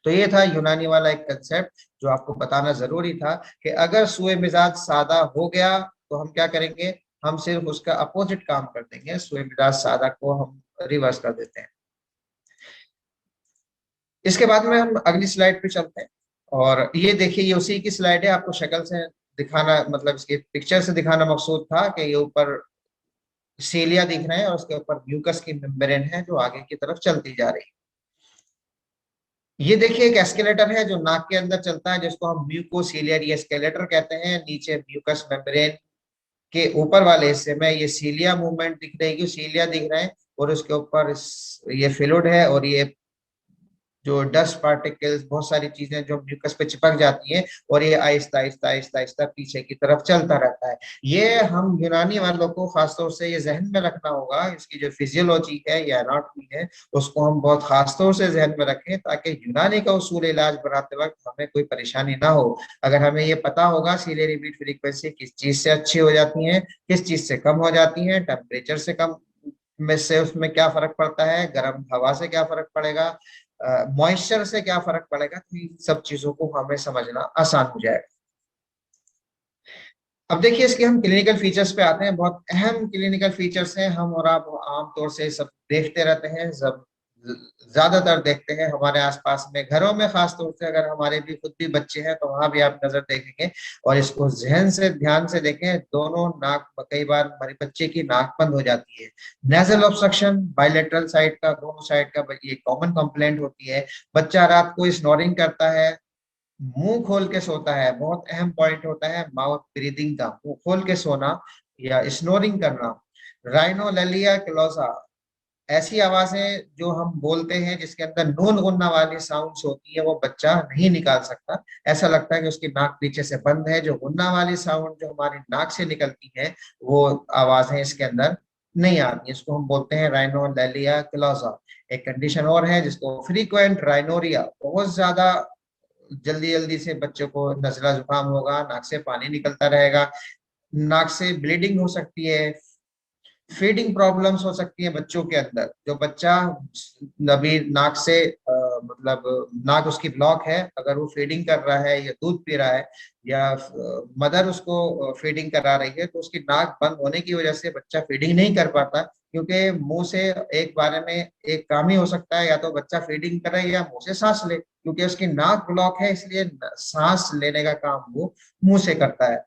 तो ये था यूनानी वाला एक कंसेप्ट जो आपको बताना जरूरी था कि अगर सुए मिजाज सादा हो गया तो हम क्या करेंगे, हम सिर्फ उसका अपोजिट काम कर देंगे, सुए मिजाज सादा को हम रिवर्स कर देते हैं। इसके बाद में हम अगली स्लाइड पे चलते हैं। और ये देखिए, ये उसी की स्लाइड है, आपको शक्ल से दिखाना, मतलब इसके पिक्चर से दिखाना मकसूद था कि ये ऊपर सीलिया दिख रहे हैं और उसके ऊपर म्यूकस की मेम्ब्रेन है जो आगे की तरफ चलती जा रही है। ये देखिए एक एस्केलेटर है जो नाक के अंदर चलता है, जिसको हम म्यूकोसीलियर एस्केलेटर कहते हैं। नीचे म्यूकस मेम्ब्रेन के ऊपर वाले हिस्से में ये सीलिया मूवमेंट दिख रहेगी, सीलिया दिख रहे हैं, और उसके ऊपर ये फ्लूइड है, और ये जो डस्ट पार्टिकल्स, बहुत सारी चीजें जो म्यूकस पे चिपक जाती हैं, और ये आहिस्ता आहिस्ता आहिस्ता आहिस्ता पीछे की तरफ चलता रहता है। ये हम यूनानी वालों को खासतौर से ये जहन में रखना होगा, इसकी जो फिजियोलॉजी है या एनाटॉमी है उसको हम बहुत खासतौर से जहन में रखें, ताकि यूनानी का उसूल इलाज बनाते वक्त हमें कोई परेशानी ना हो। अगर हमें ये पता होगा सीलियरी बीट फ्रीक्वेंसी किस चीज से अच्छी हो जाती है, किस चीज से कम हो जाती है, टेम्परेचर से कम में से उसमें क्या फर्क पड़ता है, गर्म हवा से क्या फर्क पड़ेगा, मॉइस्चर से क्या फर्क पड़ेगा, तो इन सब चीजों को हमें समझना आसान हो जाएगा। अब देखिए इसके हम क्लिनिकल फीचर्स पे आते हैं। बहुत अहम क्लिनिकल फीचर्स हैं, हम और आप आमतौर से सब देखते रहते हैं, सब ज्यादातर देखते हैं हमारे आसपास में, घरों में खास तौर से। अगर हमारे भी खुद भी बच्चे हैं तो वहां भी आप नजर देखेंगे, और इसको जहन से ध्यान से देखें, दोनों नाक, कई बार हमारे बच्चे की नाक बंद हो जाती है। नेजल ऑब्स्ट्रक्शन बायलेटरल साइड का, दोनों साइड का ये कॉमन कंप्लेंट होती है। बच्चा रात को स्नोरिंग करता है, मुंह खोल के सोता है, बहुत अहम पॉइंट होता है माउथ ब्रीदिंग का, मुंह खोल के सोना या स्नोरिंग करना। राइनोलेलिया क्लोसा, ऐसी आवाजें जो हम बोलते हैं जिसके अंदर नून गुन्ना वाली साउंड्स होती है वो बच्चा नहीं निकाल सकता। ऐसा लगता है कि उसकी नाक पीछे से बंद है। जो गुन्ना वाली साउंड जो हमारी नाक से निकलती है वो आवाजें इसके अंदर नहीं आती। इसको हम बोलते हैं राइनोलैलिया क्लोजा। एक कंडीशन और है जिसको फ्रीक्वेंट राइनोरिया, बहुत ज्यादा जल्दी जल्दी से बच्चों को नजला जुकाम होगा, नाक से पानी निकलता रहेगा, नाक से ब्लीडिंग हो सकती है, फीडिंग प्रॉब्लम्स हो सकती है बच्चों के अंदर। जो बच्चा अभी नाक से मतलब नाक उसकी ब्लॉक है, अगर वो फीडिंग कर रहा है या दूध पी रहा है या मदर उसको फीडिंग करा रही है, तो उसकी नाक बंद होने की वजह से बच्चा फीडिंग नहीं कर पाता। क्योंकि मुंह से एक बारे में एक काम ही हो सकता है, या तो बच्चा फीडिंग करे या मुंह से सांस ले, क्योंकि उसकी नाक ब्लॉक है, इसलिए सांस लेने का काम वो मुंह से करता है।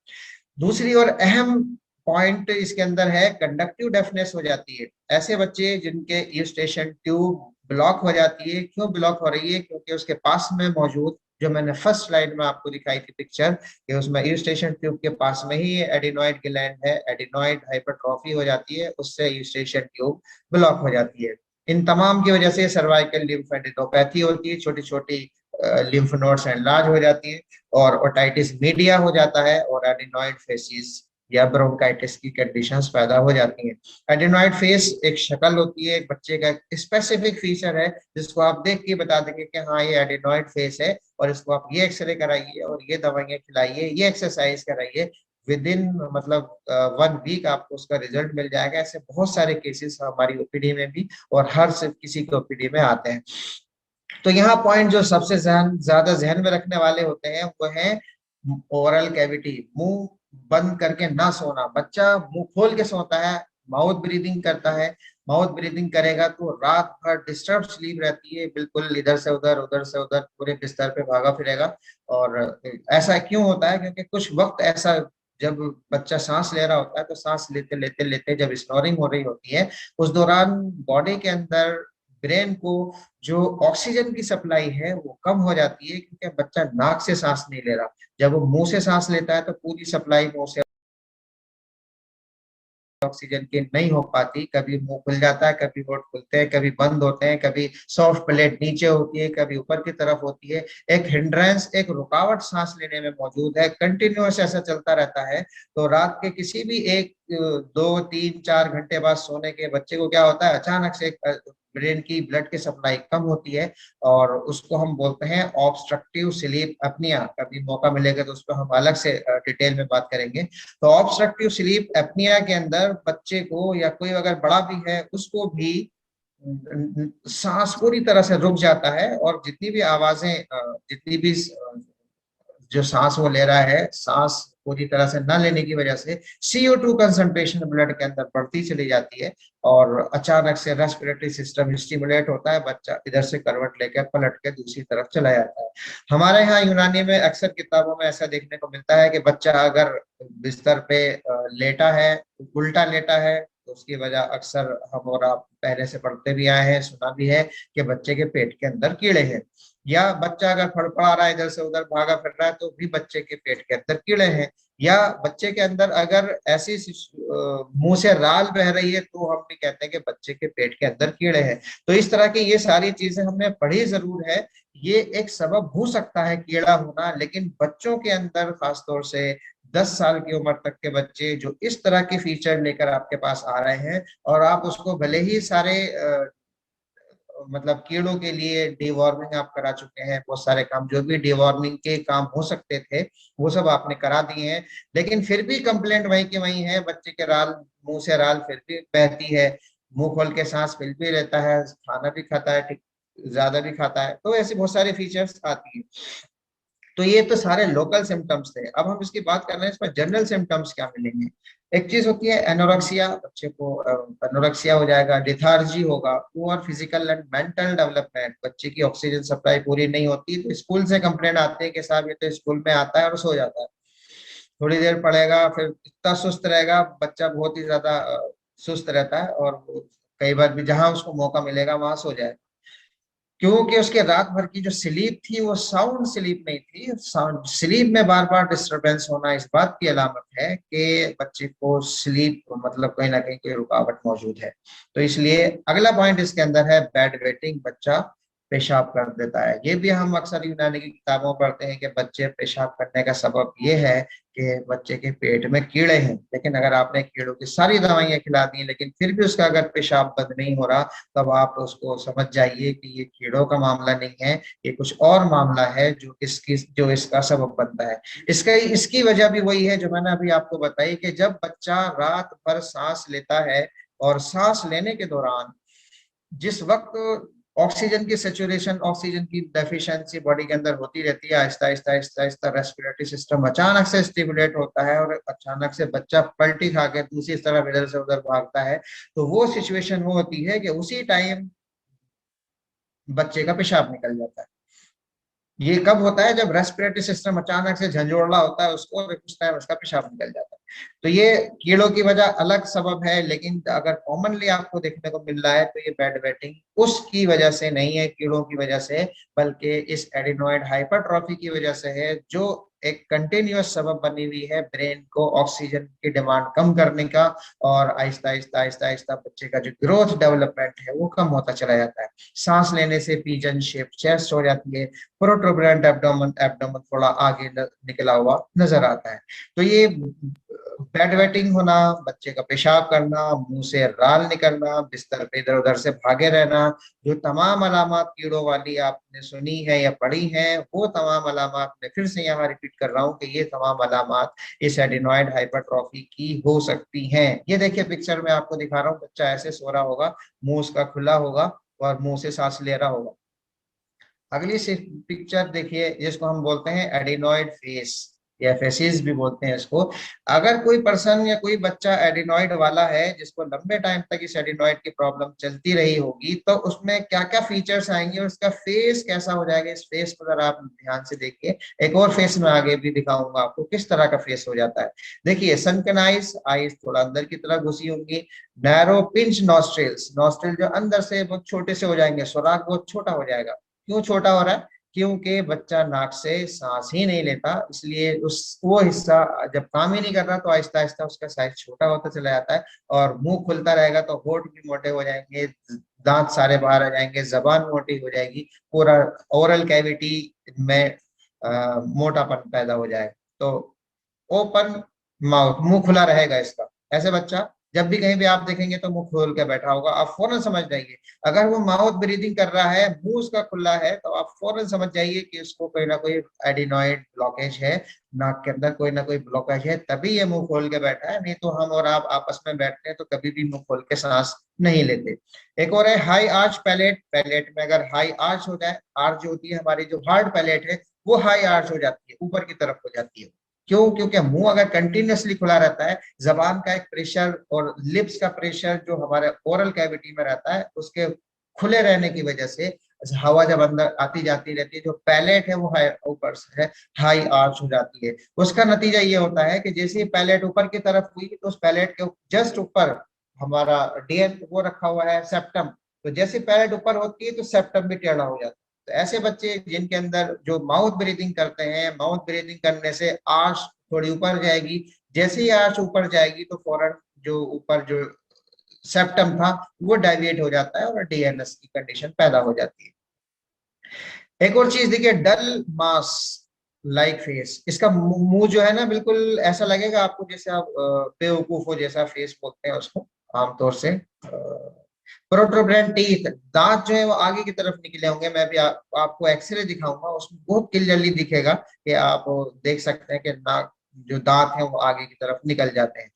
दूसरी और अहम पॉइंट इसके अंदर है, कंडक्टिव डेफनेस हो जाती है। ऐसे बच्चे जिनके यूस्टेशन ट्यूब ब्लॉक हो जाती है। क्यों ब्लॉक हो रही है? क्योंकि उसके पास में मौजूद, जो मैंने फर्स्ट स्लाइड में आपको दिखाई थी पिक्चर, कि उसमें यूस्टेशन ट्यूब के पास में ही एडिनॉइड ग्लैंड है, एडिनॉइड हाइपरट्रॉफी हो जाती है, उससे यूस्टेशन ट्यूब ब्लॉक हो जाती है। इन तमाम की वजह से सर्वाइकल लिम्फेडेनोपैथी होती है, छोटी छोटी लिम्फ नोड्स एनलार्ज हो जाती है, और ओटाइटिस मीडिया हो जाता है, और एडिनॉइड फेसिस या ब्रोंकाइटिस की कंडीशंस पैदा हो जाती हैं। एडिनॉइड फेस एक शक्ल होती है, एक बच्चे का स्पेसिफिक फीचर है जिसको आप देख के बता देंगे कि हाँ ये एडिनॉइड फेस है, और इसको आप ये एक्सरे कराइए और ये दवाइयाँ खिलाइए, ये एक्सरसाइज कराइए, विद इन मतलब 1 वीक आपको उसका रिजल्ट मिल जाएगा। ऐसे बहुत सारे केसेस हमारी ओपीडी में भी और हर किसी के ओपीडी में आते हैं। तो यहाँ पॉइंट जो सबसे ज्यादा जहन में रखने वाले होते हैं वो है ओरल कैविटी, मुंह बंद करके ना सोना। बच्चा मुंह खोल के सोता है, माउथ ब्रीदिंग करता है। माउथ ब्रीदिंग करेगा तो रात भर डिस्टर्ब स्लीप रहती है, बिल्कुल इधर से उधर उधर से उधर पूरे बिस्तर पे भागा फिरेगा। और ऐसा क्यों होता है? क्योंकि कुछ वक्त ऐसा, जब बच्चा सांस ले रहा होता है तो सांस लेते लेते लेते जब स्नोरिंग हो रही होती है, उस दौरान बॉडी के अंदर ब्रेन को जो ऑक्सीजन की सप्लाई है वो कम हो जाती है, क्योंकि बच्चा नाक से सांस नहीं ले रहा। जब वो मुंह से सांस लेता है तो पूरी सप्लाई मुंह से ऑक्सीजन की नहीं हो पाती। कभी मुंह खुल जाता है, कभी होठ खुलते हैं, कभी बंद होते हैं, कभी सॉफ्ट प्लेट नीचे होती है, कभी ऊपर की तरफ होती है। एक हिंड्रेंस, एक रुकावट सांस लेने में मौजूद है। कंटिन्यूअस ऐसा चलता रहता है। तो रात के किसी भी 1, 2, 3, 4 घंटे बाद सोने के बच्चे को क्या होता है, अचानक से ब्रेन की ब्लड की सप्लाई कम होती है, और उसको हम बोलते हैं ऑब्स्ट्रक्टिव स्लीप अपनिया। कभी मौका मिलेगा तो उस पर हम अलग से डिटेल में बात करेंगे। तो ऑब्स्ट्रक्टिव स्लीप एपनिया के अंदर बच्चे को, या कोई अगर बड़ा भी है उसको भी, सांस पूरी तरह से रुक जाता है, और जितनी भी आवाजें जितनी भी जो सांस वो ले रहा है, सांस पूरी तरह से न लेने की वजह से CO2 कंसंट्रेशन ब्लड के अंदर बढ़ती चली जाती है, और अचानक से रेस्पिरेटरी सिस्टम स्टिमुलेट होता है, बच्चा इधर से करवट लेकर पलट के दूसरी तरफ चला जाता है। हमारे यहाँ यूनानी में अक्सर किताबों में ऐसा देखने को मिलता है कि बच्चा अगर बिस्तर पे लेटा है, उल्टा लेटा है, तो उसकी वजह अक्सर हम और आप पहले से पढ़ते भी आए हैं, सुना भी है कि बच्चे के पेट के अंदर कीड़े हैं। या बच्चा अगर फड़फड़ा रहा है, इधर से उधर भागा फिर रहा है, तो भी बच्चे के पेट के अंदर कीड़े हैं। या बच्चे के अंदर अगर ऐसी मुंह से राल बह रही है, तो हम भी कहते हैं कि बच्चे के पेट के अंदर कीड़े हैं। तो इस तरह की ये सारी चीजें हमने पढ़ी जरूर है। ये एक सबब हो सकता है कीड़ा होना, लेकिन बच्चों के अंदर खासतौर से 10 साल की उम्र तक के बच्चे जो इस तरह के फीचर लेकर आपके पास आ रहे हैं, और आप उसको भले ही सारे मतलब कीड़ों के लिए डिवॉर्मिंग आप करा चुके हैं, बहुत सारे काम जो भी डिवॉर्मिंग के काम हो सकते थे वो सब आपने करा दिए हैं, लेकिन फिर भी कंप्लेंट वही की वही है। बच्चे के राल, मुंह से राल फिर भी बहती है, मुंह खोल के सांस फिर भी लेता है, खाना भी खाता है, ठीक ज्यादा भी खाता है, तो ऐसी बहुत सारे फीचर्स आती है। तो ये तो सारे लोकल सिम्टम्स थे। अब हम इसकी बात कर रहे हैं इसमें जनरल सिम्टम्स क्या मिलेंगे। एक चीज होती है एनोरेक्सिया, बच्चे को एनोरेक्सिया हो जाएगा, लिथार्जी होगा, poor physical and mental development, बच्चे की ऑक्सीजन सप्लाई पूरी नहीं होती, तो स्कूल से कंप्लेंट आते हैं कि साहब ये तो स्कूल में आता है और सो जाता है, थोड़ी देर पढ़ेगा फिर इतना सुस्त रहेगा, बच्चा बहुत ही ज्यादा सुस्त रहता है, और कई बार भी जहां उसको मौका मिलेगा वहां सो जाए। क्योंकि उसके रात भर की जो स्लीप थी वो साउंड स्लीप नहीं थी। साउंड स्लीप में बार बार डिस्टरबेंस होना इस बात की अलामत है कि बच्चे को स्लीप मतलब कहीं ना कहीं कोई रुकावट मौजूद है। तो इसलिए अगला पॉइंट इसके अंदर है बेड वेटिंग, बच्चा पेशाब कर देता है। ये भी हम अक्सर यूनानी की किताबों में पढ़ते हैं कि बच्चे पेशाब करने का सबब ये है कि बच्चे के पेट में कीड़े हैं। लेकिन अगर आपने कीड़ों की सारी दवाइयां खिला दी लेकिन फिर भी उसका अगर पेशाब बंद नहीं हो रहा, तब आप उसको समझ जाइए कि ये कीड़ों का मामला नहीं है, ये कुछ और मामला है जो इसका सबब बनता है। इसकी वजह भी वही है जो मैंने अभी आपको बताई कि जब बच्चा रात भर सांस लेता है और सांस लेने के दौरान जिस वक्त ऑक्सीजन की सेचुरेशन, ऑक्सीजन की डेफिशिएंसी बॉडी के अंदर होती रहती है, आहिस्ता आहिस्ता आहिस्ता आहिस्ता रेस्पिरेटरी सिस्टम अचानक से स्टिमुलेट होता है और अचानक से बच्चा पलटी खा के दूसरी तरफ इधर से उधर भागता है। तो वो सिचुएशन वो होती है कि उसी टाइम बच्चे का पेशाब निकल जाता है। ये कब होता है? जब रेस्पिरेटरी सिस्टम अचानक से झंझोड़ला होता है उसको और उस टाइम उसका पेशाब निकल जाता है। तो ये कीड़ों की वजह अलग सबब है, लेकिन अगर कॉमनली आपको देखने को मिल रहा है तो ये बेड वेटिंग उसकी वजह से नहीं है, कीड़ों की वजह से, बल्कि इस एडिनोइड हाइपरट्रॉफी की वजह से है, जो एक कंटिन्यूअस सबब बनी हुई है ब्रेन को ऑक्सीजन की डिमांड कम करने का। और आहिस्ता आहिस्ता आहिस्ता आहिस्ता बच्चे का जो ग्रोथ डेवलपमेंट है वो कम होता चला जाता है। सांस लेने से पिजन शेप चेस्ट हो जाती है, प्रोटोबरेंट एब्डोमेन एब्डोमेन थोड़ा आगे निकला हुआ नजर आता है। तो ये बेड वेटिंग होना, बच्चे का पेशाब करना, मुंह से राल निकलना, बिस्तर पे इधर उधर से भागे रहना, जो तमाम अलामत कीड़ों वाली आपने सुनी है या पढ़ी हैं, वो तमाम अलामत मैं फिर से यहाँ रिपीट कर रहा हूँ कि ये तमाम अलामत इस एडिनोइड हाइपरट्रॉफी की हो सकती हैं। ये देखिए पिक्चर में आपको दिखा रहा हूँ, बच्चा ऐसे सो रहा होगा, मुंह उसका खुला होगा और मुंह से सांस ले रहा होगा। अगली पिक्चर देखिए जिसको हम बोलते हैं एडिनोइड फेस या फेसिस भी बोलते हैं इसको। अगर कोई पर्सन या कोई बच्चा एडिनोइड वाला है जिसको लंबे टाइम तक इस एडिनोइड की प्रॉब्लम चलती रही होगी, तो उसमें क्या क्या फीचर्स आएंगे और उसका फेस कैसा हो जाएगा, इस फेस को जरा आप ध्यान से देखिए। एक और फेस में आगे भी दिखाऊंगा आपको किस तरह का फेस हो जाता है। देखिए सनकन आइज, आइज थोड़ा अंदर की तरफ घुसी होंगी। नैरो पिंच नॉस्ट्रिल्स, नॉस्ट्रिल जो अंदर से बहुत छोटे से हो जाएंगे, सुराख बहुत छोटा हो जाएगा। क्यों छोटा हो रहा है? क्योंकि बच्चा नाक से सांस ही नहीं लेता, इसलिए उस वो हिस्सा जब काम ही नहीं कर रहा तो आहिस्ता आहिस्ता उसका साइज छोटा होता चला जाता है। और मुंह खुलता रहेगा तो होठ भी मोटे हो जाएंगे, दांत सारे बाहर आ जाएंगे, जबान मोटी हो जाएगी, पूरा ओरल कैविटी में मोटापन पैदा हो जाएगा। तो ओपन माउथ, मुंह खुला रहेगा इसका। ऐसे बच्चा जब भी कहीं भी आप देखेंगे तो मुंह खोल के बैठा होगा, आप फौरन समझ जाइए। अगर वो माउथ ब्रीदिंग कर रहा है, मुंह उसका खुला है, तो आप फौरन समझ जाइए कि उसको कोई ना कोई एडिनोइड ब्लॉकेज है, नाक के अंदर कोई ना कोई ब्लॉकेज है, तभी ये मुंह खोल के बैठा है। नहीं तो हम और आप आपस में बैठते हैं तो कभी भी मुंह खोल के सांस नहीं लेते। एक और है हाई आर्च पैलेट। पैलेट में अगर हाई आर्च हो जाए, आर्च जो होती है हमारी जो हार्ड पैलेट है वो हाई आर्च हो जाती है, ऊपर की तरफ हो जाती है। क्यों? क्योंकि मुंह अगर कंटिन्यूअसली खुला रहता है, जबान का एक प्रेशर और लिप्स का प्रेशर जो हमारे ओरल कैविटी में रहता है उसके खुले रहने की वजह से हवा जब अंदर आती जाती रहती है, जो पैलेट है वो ऊपर से है हाई आर्च हो जाती है। उसका नतीजा ये होता है कि जैसे ही पैलेट ऊपर की तरफ हुई तो उस पैलेट के जस्ट ऊपर हमारा डीएन वो रखा हुआ है सेप्टम, तो जैसे पैलेट ऊपर होती है तो सेप्टम भी टेढ़ा हो जाता है। तो ऐसे बच्चे जिनके अंदर जो माउथ ब्रीदिंग करते हैं, माउथ ब्रीदिंग करने से आर्च थोड़ी ऊपर जाएगी, जैसे ही आर्च ऊपर जाएगी तो फौरन जो ऊपर जो सेप्टम था वो डाइविएट हो जाता है और डीएनएस की कंडीशन पैदा हो जाती है। एक और चीज देखिए, डल मास लाइक फेस। इसका मुंह जो है ना बिल्कुल ऐसा लगेगा आपको जैसे आप बेवकूफ हो जैसा फेस बोलते हैं उसको आमतौर से। प्रोट्रोब्रेंट टीथ, दांत जो है वो आगे की तरफ निकले होंगे। मैं भी आपको एक्सरे दिखाऊंगा, उसमें बहुत क्लियरली दिखेगा कि आप देख सकते हैं कि नाक जो दांत है वो आगे की तरफ निकल जाते हैं।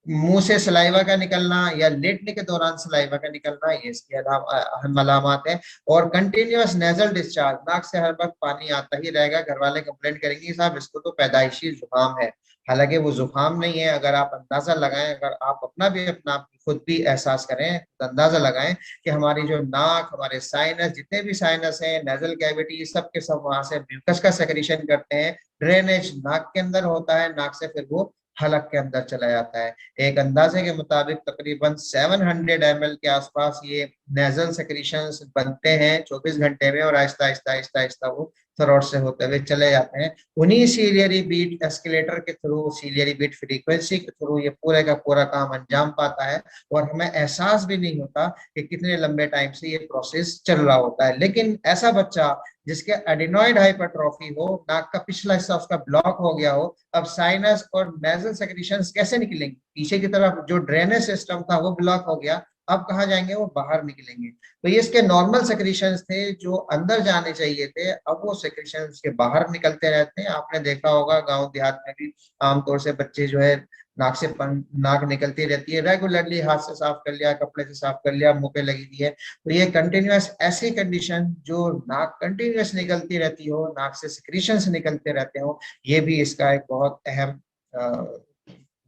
मुंह से सलाइवा का निकलना या लेटने के दौरान सलाइवा का निकलना, ये इसकी अहम अलामत है। और कंटिन्यूअस नेजल डिस्चार्ज, नाक से हर वक्त पानी आता ही रहेगा। घर वाले कंप्लेंट करेंगे साहब इसको तो पैदाइशी जुकाम है, हालांकि वो जुकाम नहीं है। अगर आप अंदाजा लगाएं, अगर आप अपना खुद भी एहसास करें, तो अंदाजा लगाएं कि हमारी जो नाक, हमारे साइनस, जितने भी साइनस हैं, नेजल कैविटी, सब के सब वहां से म्यूकस का सेक्रेशन करते हैं। ड्रेनेज नाक के अंदर होता है, नाक से फिर वो हलक के अंदर चला जाता है। एक अंदाजे के मुताबिक तकरीबन 700 ml के आसपास ये नेजल सेक्रीशंस बनते हैं 24 घंटे में, और आहिस्ता आहिस्ता आहिस्ता आहिस्ता वो थ्रोट से होते हुए चले जाते हैं। उन्हीं सीलियरी बीट एस्केलेटर के थ्रू, सीलियरी बीट फ्रीक्वेंसी के थ्रू ये पूरे का पूरा काम अंजाम पाता है, और हमें एहसास भी नहीं होता कि कितने लंबे टाइम से ये प्रोसेस चल रहा होता है। लेकिन ऐसा बच्चा जिसके एडिनॉइड हाइपरट्रॉफी हो, नाक का पिछला हिस्सा उसका ब्लॉक हो गया हो, अब साइनस और नेजल सेक्रीशंस कैसे निकलेंगे? पीछे की तरफ जो ड्रेनेज सिस्टम था वो ब्लॉक हो गया, अब कहाँ जाएंगे? वो बाहर निकलेंगे। तो ये इसके नॉर्मल सेक्रीशंस थे जो अंदर जाने चाहिए थे, अब वो सेक्रीशंस के बाहर निकलते रहते हैं। आपने देखा होगा गांव देहात में भी आमतौर से बच्चे जो है नाक निकलती रहती है रेगुलरली, हाथ से साफ कर लिया, कपड़े से साफ कर लिया, मुंह पे लगी दी है। तो ये कंटिन्यूअस ऐसी कंडीशन जो नाक कंटिन्यूअस निकलती रहती हो, नाक से सिक्रीशंस निकलते रहते हो, ये भी इसका एक बहुत अहम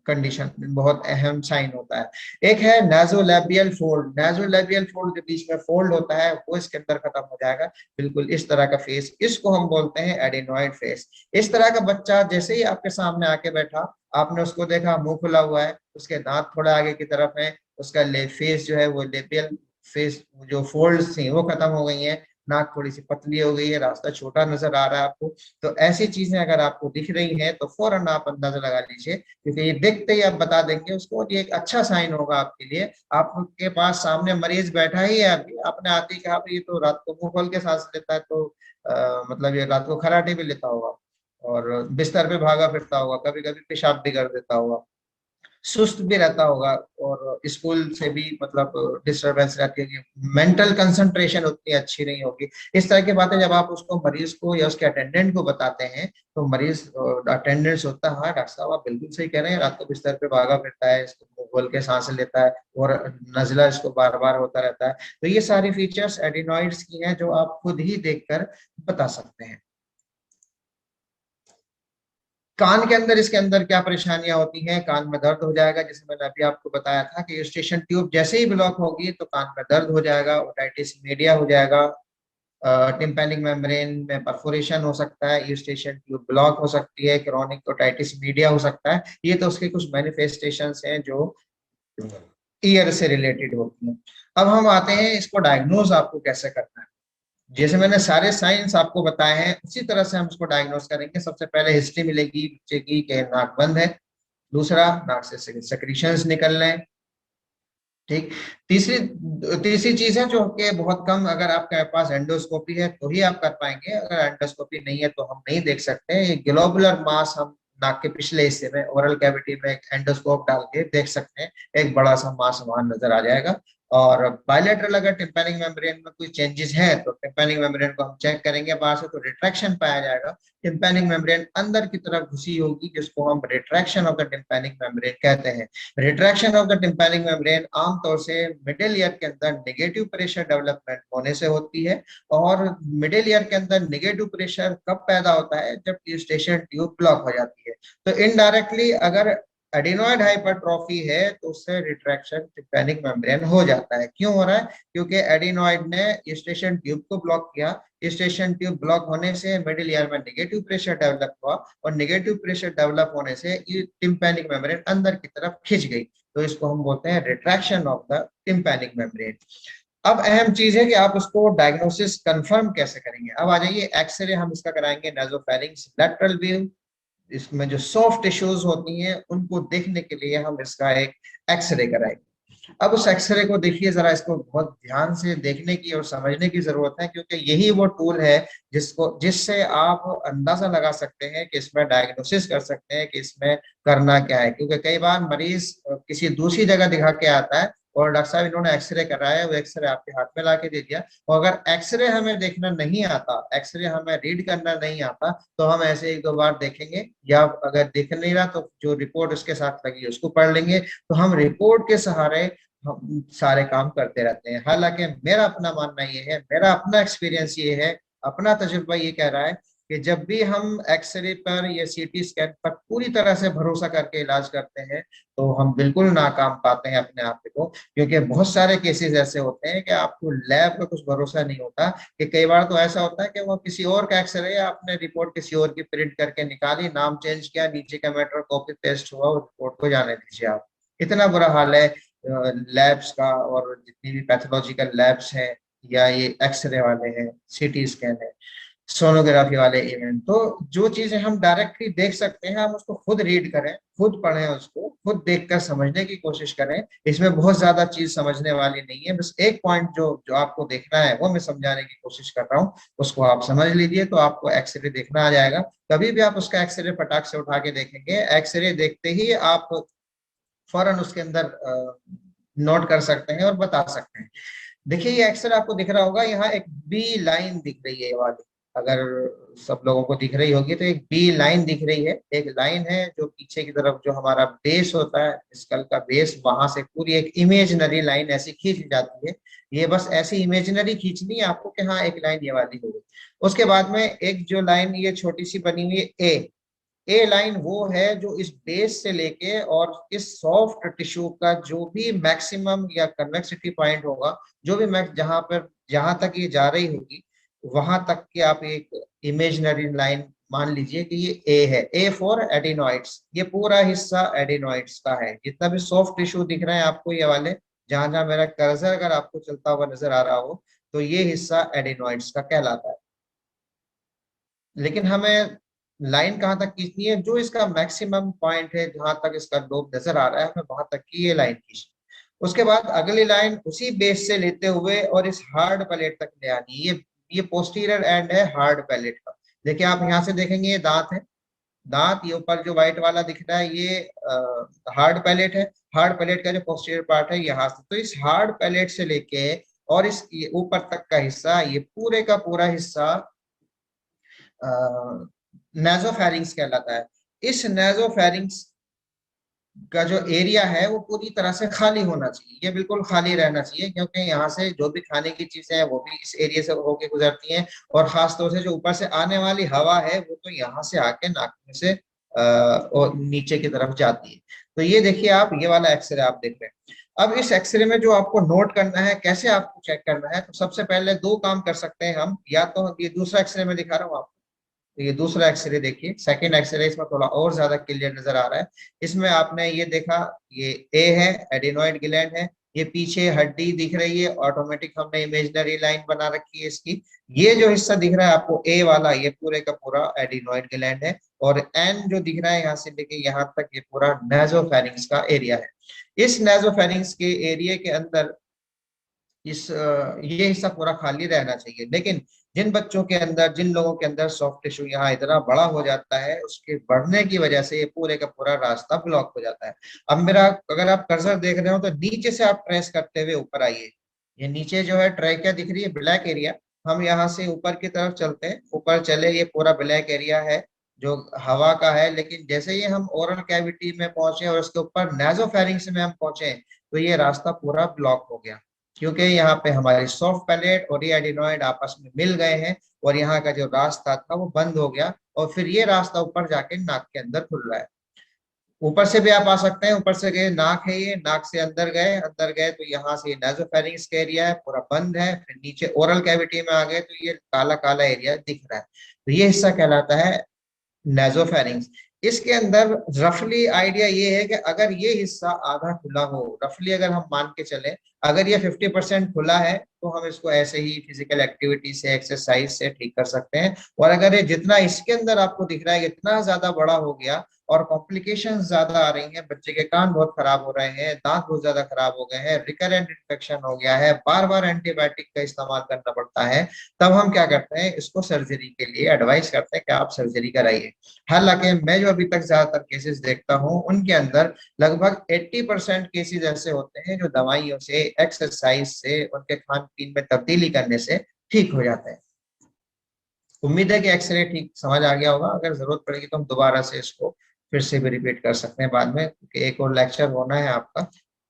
कंडीशन, बहुत अहम साइन होता है। एक है नाजोलैबियल फोल्ड। नाजोलैबियल फोल्ड जो बीच में फोल्ड होता है वो इसके अंदर खत्म हो जाएगा, बिल्कुल इस तरह का फेस, इसको हम बोलते हैं एडिनॉइड फेस। इस तरह का बच्चा जैसे ही आपके सामने आके बैठा, आपने उसको देखा मुंह खुला हुआ है, उसके दांत थोड़ा आगे की तरफ है, उसका फेस जो है वो लेबियल फेस, जो फोल्ड्स थी वो खत्म हो गई हैं, नाक थोड़ी सी पतली हो गई है, रास्ता छोटा नजर आ रहा है आपको। तो ऐसी चीजें अगर आपको दिख रही हैं तो फौरन आप अंदाजा लगा लीजिए, क्योंकि ये देखते ही आप बता देंगे उसको, और ये एक अच्छा साइन होगा आपके लिए। आपके पास सामने मरीज बैठा ही है, अभी आपने आते ही कहा ये तो रात को मुंह खोल के सांस लेता है, तो मतलब ये रात को खराटे भी लेता होगा, और बिस्तर पे भागा फिरता होगा, कभी कभी पेशाब भी कर देता होगा, सुस्त भी रहता होगा, और स्कूल से भी मतलब डिस्टरबेंस रहती होगी, मेंटल कंसंट्रेशन उतनी अच्छी नहीं होगी। इस तरह की बातें जब आप उसको, मरीज को या उसके अटेंडेंट को बताते हैं, तो मरीज अटेंडेंट सोचता है हाँ डॉक्टर साहब आप बिल्कुल सही कह रहे हैं, रात को बिस्तर पे भागा फिरता है, इसको मुंह खोल के सांस लेता है, और नजला इसको बार बार होता रहता है। तो ये सारी फीचर्स एडिनॉइड्स की हैं जो आप खुद ही देखकर बता सकते हैं। कान के अंदर, इसके अंदर क्या परेशानियां होती हैं? कान में दर्द हो जाएगा, जैसे मैंने अभी आपको बताया था कि यूस्टेशन ट्यूब जैसे ही ब्लॉक होगी तो कान में दर्द हो जाएगा, ओटाइटिस मीडिया हो जाएगा, टिम्पैनिक मेम्ब्रेन में परफोरेशन हो सकता है, यूस्टेशन ट्यूब ब्लॉक हो सकती है, क्रॉनिक ओटाइटिस मीडिया हो सकता है। ये तो उसके कुछ मैनिफेस्टेशंस हैं जो ईयर से रिलेटेड होती हैं। अब हम आते हैं इसको डायग्नोज आपको कैसे करना है। जैसे मैंने सारे साइंस आपको बताए हैं उसी तरह से हम इसको डायग्नोस करेंगे। सबसे पहले हिस्ट्री मिलेगी बच्चे की कि नाक बंद है, दूसरा नाक से सेक्रीशंस निकल रहे हैं, ठीक। तीसरी तीसरी चीज है जो कि बहुत कम, अगर आपके पास एंडोस्कोपी है तो ही आप कर पाएंगे, अगर एंडोस्कोपी नहीं है तो हम नहीं देख सकते। ये ग्लोबुलर मास हम नाक के पिछले हिस्से में ओरल कैविटी में एक एंडोस्कोप डाल के देख सकते हैं, एक बड़ा सा मास वहां नजर आ जाएगा। और बायलैटरल अगर टिम्पैनिक मेम्ब्रेन में कोई चेंजेस है तो टिम्पैनिक मेम्ब्रेन को हम चेक करेंगे बाहर से, तो रिट्रैक्शन पाया जाएगा, टिम्पैनिक मेम्ब्रेन अंदर की तरफ घुसी होगी, जिसको हम retraction of the tympanic membrane कहते हैं। Retraction of the tympanic membrane आमतौर से मिडिल ईयर के अंदर नेगेटिव प्रेशर डेवलपमेंट होने से होती है। और मिडिल ईयर के अंदर नेगेटिव प्रेशर कब पैदा होता है? जब यूस्टेशन ट्यूब ब्लॉक हो जाती है। तो इनडायरेक्टली अगर एडिनॉइड हाइपरट्रॉफी है तो उससे रिट्रैक्शन टिम्पैनिक मेम्ब्रेन हो जाता है। क्यों हो रहा है? क्योंकि एडिनॉइड ने यूस्टेशन ट्यूब को ब्लॉक किया, यूस्टेशन ट्यूब ब्लॉक होने से मिडिल ईयर में नेगेटिव प्रेशर डेवलप हुआ, और नेगेटिव प्रेशर डेवलप होने से ये टिम्पैनिक मेम्ब्रेन अंदर की तरफ खिंच गई, तो इसको हम बोलते हैं retraction of the tympanic membrane. अब अहम चीज है कि आप उसको डायग्नोसिस कंफर्म कैसे करेंगे। अब आ जाइए, एक्सरे हम इसका कराएंगे नासोफेरिंक्स लैटरल व्यू। इसमें जो सॉफ्ट टिश्यूज होती हैं उनको देखने के लिए हम इसका एक एक्सरे कराएंगे। अब उस एक्सरे को देखिए जरा, इसको बहुत ध्यान से देखने की और समझने की जरूरत है, क्योंकि यही वो टूल है जिससे आप अंदाजा लगा सकते हैं कि इसमें डायग्नोसिस कर सकते हैं कि इसमें करना क्या है। क्योंकि कई बार मरीज किसी दूसरी जगह दिखा के आता है और डॉक्टर साहब इन्होंने एक्सरे कराया है, वो एक्सरे आपके हाथ में ला के दे दिया, और अगर एक्सरे हमें देखना नहीं आता, एक्सरे हमें रीड करना नहीं आता, तो हम ऐसे एक दो बार देखेंगे, या अगर देख नहीं रहा तो जो रिपोर्ट उसके साथ लगी उसको पढ़ लेंगे। तो हम रिपोर्ट के सहारे हम सारे काम करते रहते हैं। हालांकि मेरा अपना मानना ये है, मेरा अपना एक्सपीरियंस ये है, अपना तजुर्बा ये कह रहा है कि जब भी हम एक्सरे पर या सीटी स्कैन पर पूरी तरह से भरोसा करके इलाज करते हैं तो हम बिल्कुल नाकाम पाते हैं अपने आप को। क्योंकि बहुत सारे केसेस ऐसे होते हैं कि आपको लैब का कुछ भरोसा नहीं होता, कि कई बार तो ऐसा होता है कि वो किसी और का एक्सरे, आपने रिपोर्ट किसी और की प्रिंट करके निकाली, नाम चेंज किया, नीचे का मैटर कॉपी पेस्ट हुआ, उस रिपोर्ट को जाने दीजिए आप। इतना बुरा हाल है लैब्स का और जितनी भी पैथोलॉजिकल लैब्स हैं, या ये एक्सरे वाले हैं, सीटी स्कैन है, सोनोग्राफी वाले इवेंट, तो जो चीजें हम डायरेक्टली देख सकते हैं हम उसको खुद रीड करें, खुद पढ़ें, उसको खुद देखकर समझने की कोशिश करें। इसमें बहुत ज्यादा चीज समझने वाली नहीं है, बस एक पॉइंट जो जो आपको देखना है वो मैं समझाने की कोशिश कर रहा हूँ, उसको आप समझ लीजिए तो आपको एक्सरे देखना आ जाएगा। कभी भी आप उसका एक्सरे फटाक से उठा के देखेंगे, एक्सरे देखते ही आप फौरन उसके अंदर नोट कर सकते हैं और बता सकते हैं। देखिए ये अक्सर आपको दिख रहा होगा, यहाँ एक बी लाइन दिख रही है ये वाली, अगर सब लोगों को दिख रही होगी तो एक बी लाइन दिख रही है। एक लाइन है जो पीछे की तरफ जो हमारा बेस होता है, स्कल का बेस, वहां से पूरी एक इमेजिनरी लाइन ऐसी खींच जाती है। ये बस ऐसी इमेजिनरी खींचनी है आपको कि हाँ एक लाइन ये वाली हो गई। उसके बाद में एक जो लाइन ये छोटी सी बनी हुई है ए लाइन, वो है जो इस बेस से लेके और इस सॉफ्ट टिश्यू का जो भी मैक्सिमम या कन्वेक्सिटी पॉइंट होगा, जो भी मैक्स जहां पर जहां तक ये जा रही होगी वहां तक की आप एक इमेजिनरी लाइन मान लीजिए कि ये ए है। ए फॉर एडिनॉइड्स, ये पूरा हिस्सा एडिनॉइड्स का है। जितना भी सॉफ्ट टिश्यू दिख रहे हैं आपको ये वाले, जहां जहां मेरा कर्सर अगर आपको चलता हुआ नजर आ रहा हो, तो ये हिस्सा एडिनॉइड्स का कहलाता है। लेकिन हमें लाइन कहाँ तक खींचनी है, जो इसका मैक्सिमम पॉइंट है जहां तक इसका लोब नजर आ रहा है, हमें वहां तक की ये लाइन खींचनी। उसके बाद अगली लाइन उसी बेस से लेते हुए और इस हार्ड पैलेट तक ले आनी है। ये पोस्टीरियर एंड है हार्ड पैलेट का। देखिए आप यहाँ से देखेंगे ये दांत है, दांत, ये ऊपर जो व्हाइट वाला दिख रहा है ये हार्ड पैलेट है। हार्ड पैलेट का जो पोस्टीरियर पार्ट है यहाँ से, तो इस हार्ड पैलेट से लेके और इस ऊपर तक का हिस्सा, ये पूरे का पूरा हिस्सा नेजोफेरिंग्स कहलाता है। इस नेजोफेरिंग्स का जो एरिया है वो पूरी तरह से खाली होना चाहिए, ये बिल्कुल खाली रहना चाहिए, क्योंकि यहाँ से जो भी खाने की चीजें हैं वो भी इस एरिया से होके गुजरती हैं, और खास तौर से जो ऊपर से आने वाली हवा है वो तो यहाँ से आके नाक में से और नीचे की तरफ जाती है। तो ये देखिए आप, ये वाला एक्सरे आप देख रहे हैं। अब इस एक्सरे में जो आपको नोट करना है, कैसे आपको चेक करना है, तो सबसे पहले दो काम कर सकते हैं हम। या तो ये दूसरा एक्सरे में दिखा रहा हूँ आपको, तो ये दूसरा एक्सरे देखिए, सेकंड एक्सरे, इसमें थोड़ा और ज्यादा क्लियर नजर आ रहा है। इसमें आपने ये देखा, ये ए है, एडिनोइड ग्लैंड है, ये पीछे हड्डी दिख रही है, ऑटोमेटिक हमने इमेजिनरी लाइन बना रखी है इसकी। ये जो हिस्सा दिख रहा है आपको ए वाला, ये पूरे का पूरा एडिनोइड ग्लैंड है, और एन जो दिख रहा है यहाँ से लेके यहाँ तक, ये पूरा नेजोफेरिंग्स का एरिया है। इस नेजोफेरिंग्स के एरिया के अंदर ये हिस्सा पूरा खाली रहना चाहिए। लेकिन जिन बच्चों के अंदर, जिन लोगों के अंदर सॉफ्ट टिश्यू यहाँ इतना बड़ा हो जाता है, उसके बढ़ने की वजह से ये पूरे का पूरा रास्ता ब्लॉक हो जाता है। अब मेरा, अगर आप कर्सर देख रहे हो तो नीचे से आप ट्रेस करते हुए ऊपर आइए। ये नीचे जो है ट्रैकिया दिख रही है, ब्लैक एरिया, हम यहाँ से ऊपर की तरफ चलते हैं, ऊपर चले, ये पूरा ब्लैक एरिया है जो हवा का है। लेकिन जैसे ही हम ओरल कैविटी में पहुंचे और उसके ऊपर नेजोफेरिंग्स में हम पहुंचे, तो ये रास्ता पूरा ब्लॉक हो गया, क्योंकि यहाँ पे हमारी सॉफ्ट पैलेट और ये एडिनॉइड आपस में मिल गए हैं, और यहाँ का जो रास्ता था वो बंद हो गया, और फिर ये रास्ता ऊपर जाके नाक के अंदर खुल रहा है। ऊपर से भी आप आ सकते हैं, ऊपर से गए, नाक है ये, नाक से अंदर गए तो यहाँ से ये नाजोफेरिंग्स का एरिया है, पूरा बंद है। फिर नीचे ओरल कैविटी में आ गए तो ये काला काला एरिया दिख रहा है, तो ये हिस्सा कहलाता है नेजोफेरिंग्स। इसके अंदर रफली आइडिया ये है कि अगर ये हिस्सा आधा खुला हो, रफली अगर हम मान के चले, अगर ये 50% खुला है तो हम इसको ऐसे ही फिजिकल एक्टिविटी से, एक्सरसाइज से ठीक कर सकते हैं। और अगर ये जितना इसके अंदर आपको दिख रहा है इतना ज्यादा बड़ा हो गया और कॉम्प्लिकेशंस ज्यादा आ रही हैं, बच्चे के कान बहुत खराब हो रहे हैं, दांत बहुत ज्यादा खराब हो गए हैं, रिकरेंट इन्फेक्शन हो गया है, बार बार एंटीबायोटिक का इस्तेमाल करना पड़ता है, तब हम क्या करते हैं, इसको सर्जरी के लिए एडवाइस करते हैं कि आप सर्जरी कराइए। हालांकि मैं जो अभी तक ज्यादातर केसेस देखता हूँ उनके अंदर लगभग 80% केसेस ऐसे होते हैं जो दवाइयों से, एक्सरसाइज से, उनके खान पीन में तब्दीली करने से ठीक हो जाते हैं। उम्मीद है कि एक्सरे ठीक समझ आ गया होगा। अगर जरूरत पड़ेगी तो हम दोबारा से इसको फिर से भी रिपीट कर सकते हैं बाद में, क्योंकि एक और लेक्चर होना है आपका,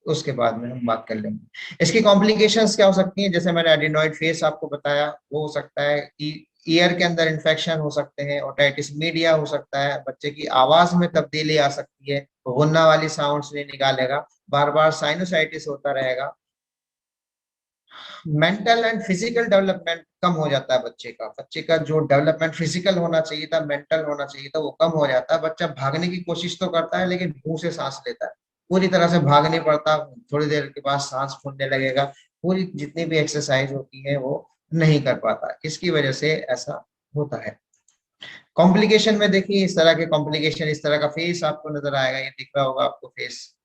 उसके बाद में हम बात कर लेंगे। इसकी कॉम्प्लिकेशंस क्या हो सकती हैं, जैसे मैंने एडिनॉइड फेस आपको बताया, वो हो सकता है कि ईयर के अंदर इन्फेक्शन हो सकते हैं, ओटाइटिस मीडिया हो सकता है, बच्चे की आवाज में तब्दीली आ सकती है, गुन्ना वाली साउंड्स नहीं निकालेगा, बार बार साइनोसाइटिस होता रहेगा, मेंटल एंड फिजिकल डेवलपमेंट कम हो जाता है बच्चे का जो डेवलपमेंट फिजिकल होना चाहिए था, मेंटल होना चाहिए था, वो कम हो जाता है। बच्चा भागने की कोशिश तो करता है लेकिन मुंह से सांस लेता है, पूरी तरह से भाग नहीं पड़ता, थोड़ी देर के बाद सांस फूलने लगेगा, पूरी जितनी भी एक्सरसाइज होती है वो नहीं कर पाता, इसकी वजह से ऐसा होता है। कॉम्प्लिकेशन में देखिए इस तरह के कॉम्प्लिकेशन, इस तरह का फेस आपको नजर आएगा, ये दिख रहा होगा आपको फेस।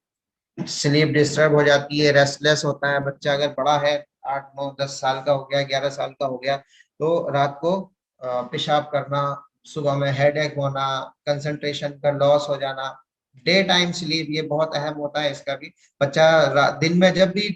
स्लीप डिस्टर्ब हो जाती है, रेस्टलेस होता है बच्चा, अगर बड़ा है 8 9 10 साल का हो गया, 11 साल का हो गया, तो रात को पेशाब करना, सुबह में हेडेक होना, कंसंट्रेशन का लॉस हो जाना। डे टाइम स्लीप ये बहुत अहम होता है इसका भी। बच्चा दिन में जब भी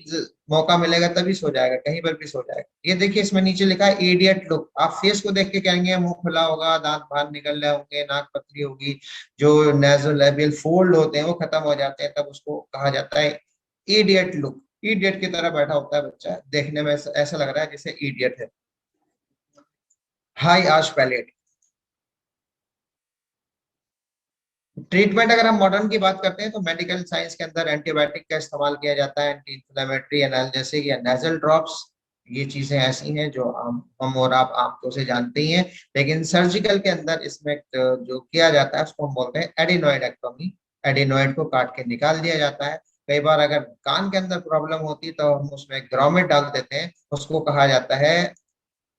मौका मिलेगा तभी सो जाएगा, कहीं पर भी सो जाएगा। ये देखिए इसमें नीचे लिखा है इडियट लुक, आप फेस को देख के कहेंगे मुंह खुला होगा, दांत बाहर निकल रहे होंगे, नाक पतली होगी, जो नेजोलैबियल फोल्ड होते हैं वो खत्म हो जाते हैं, तब उसको कहा जाता है इडियट लुक। इडियट की तरह बैठा होता है बच्चा, देखने में ऐसा लग रहा है जैसे इडियट है। High arch palette. ट्रीटमेंट अगर हम मॉडर्न की बात करते हैं तो मेडिकल साइंस के अंदर एंटीबायोटिक का इस्तेमाल किया जाता है, एंटी इंफ्लेमेटरी एनाल्जेसिक या नेजल ड्रॉप्स, ये चीजें ऐसी हैं जो हम और आप आमतौर से जानते ही हैं। लेकिन सर्जिकल के अंदर इसमें जो किया जाता है उसको हम बोलते हैं एडिनोइडेक्टोमी। एडिनोइड को काट के निकाल दिया जाता है। कई बार अगर कान के अंदर प्रॉब्लम होती है तो हम उसमें ग्रोमेट डाल देते हैं, उसको कहा जाता है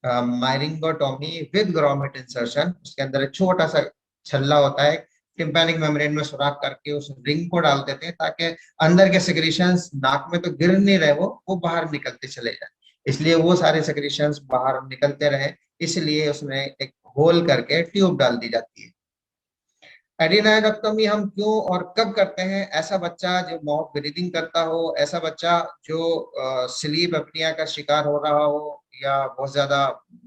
मायरिंगोटोमी विद ग्रोमेट इंसर्शन। उसके अंदर एक छोटा सा छल्ला होता है, टिम्पैनिक मेम्ब्रेन में सुराख करके उस रिंग को डाल देते हैं ताकि अंदर के सेक्रेशंस नाक में तो गिर नहीं रहे, वो बाहर निकलते चले जाए, इसलिए वो सारे सेक्रेशंस बाहर निकलते रहे, इसलिए उसमें एक होल करके ट्यूब डाल दी जाती है। एडिनोइडक्टोमी हम क्यों और कब करते हैं? ऐसा बच्चा जो माउथ ब्रीदिंग करता हो, ऐसा बच्चा जो स्लीप अपनिया का शिकार हो रहा हो, या बहुत ज्यादा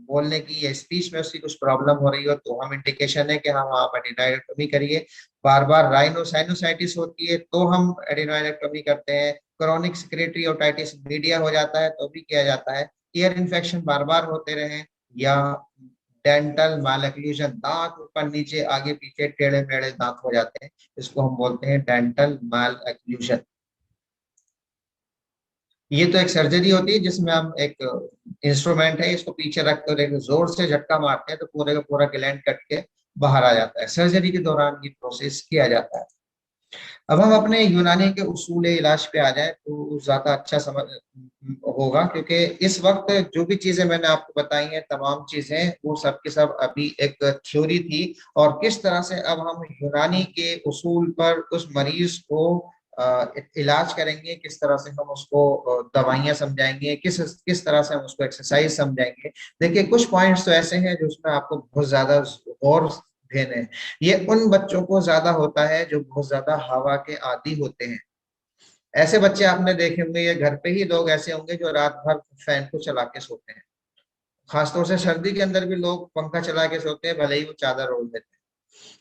बोलने की या स्पीच में उसकी कुछ प्रॉब्लम हो रही हो, तो हम इंडिकेशन है कि हम आप एडिनोइडक्टोमी करिए। बार बार राइनोसाइनोसाइटिस होती है तो हम एडिनोइडक्टोमी करते हैं। क्रोनिक सेक्रेटरी ओटाइटिस मीडिया हो जाता है तो भी किया जाता है। ईयर इन्फेक्शन बार बार होते रहे, या डेंटल मालएक्लूजन, दांत ऊपर नीचे आगे पीछे टेढ़े मेढ़े दांत हो जाते हैं, इसको हम बोलते हैं डेंटल मालएक्लूजन। ये तो एक सर्जरी होती है जिसमें हम एक इंस्ट्रूमेंट है, इसको पीछे रखकर एक जोर से झटका मारते हैं तो पूरे का पूरा ग्लैंड कट के बाहर आ जाता है। सर्जरी के दौरान ये प्रोसेस किया जाता है। अब हम अपने यूनानी के उसूल इलाज पे आ जाए तो ज्यादा अच्छा समझ होगा, क्योंकि इस वक्त जो भी चीजें मैंने आपको बताई हैं तमाम चीजें वो सब की सब अभी एक थ्योरी थी, और किस तरह से अब हम यूनानी के उसूल पर उस मरीज को इलाज करेंगे, किस तरह से हम उसको दवाइयां समझाएंगे, किस किस तरह से हम उसको एक्सरसाइज समझाएंगे। देखिए कुछ पॉइंट्स तो ऐसे हैं जो उसमें आपको बहुत ज्यादा गौर देने हैं। ये उन बच्चों को ज्यादा होता है जो बहुत ज्यादा हवा के आदी होते हैं। ऐसे बच्चे आपने देखे होंगे, ये घर पे ही लोग ऐसे होंगे जो रात भर फैन को चला के सोते हैं। खासतौर से सर्दी के अंदर भी लोग पंखा चला के सोते हैं, भले ही वो चादर ओढ़ लेते हैं।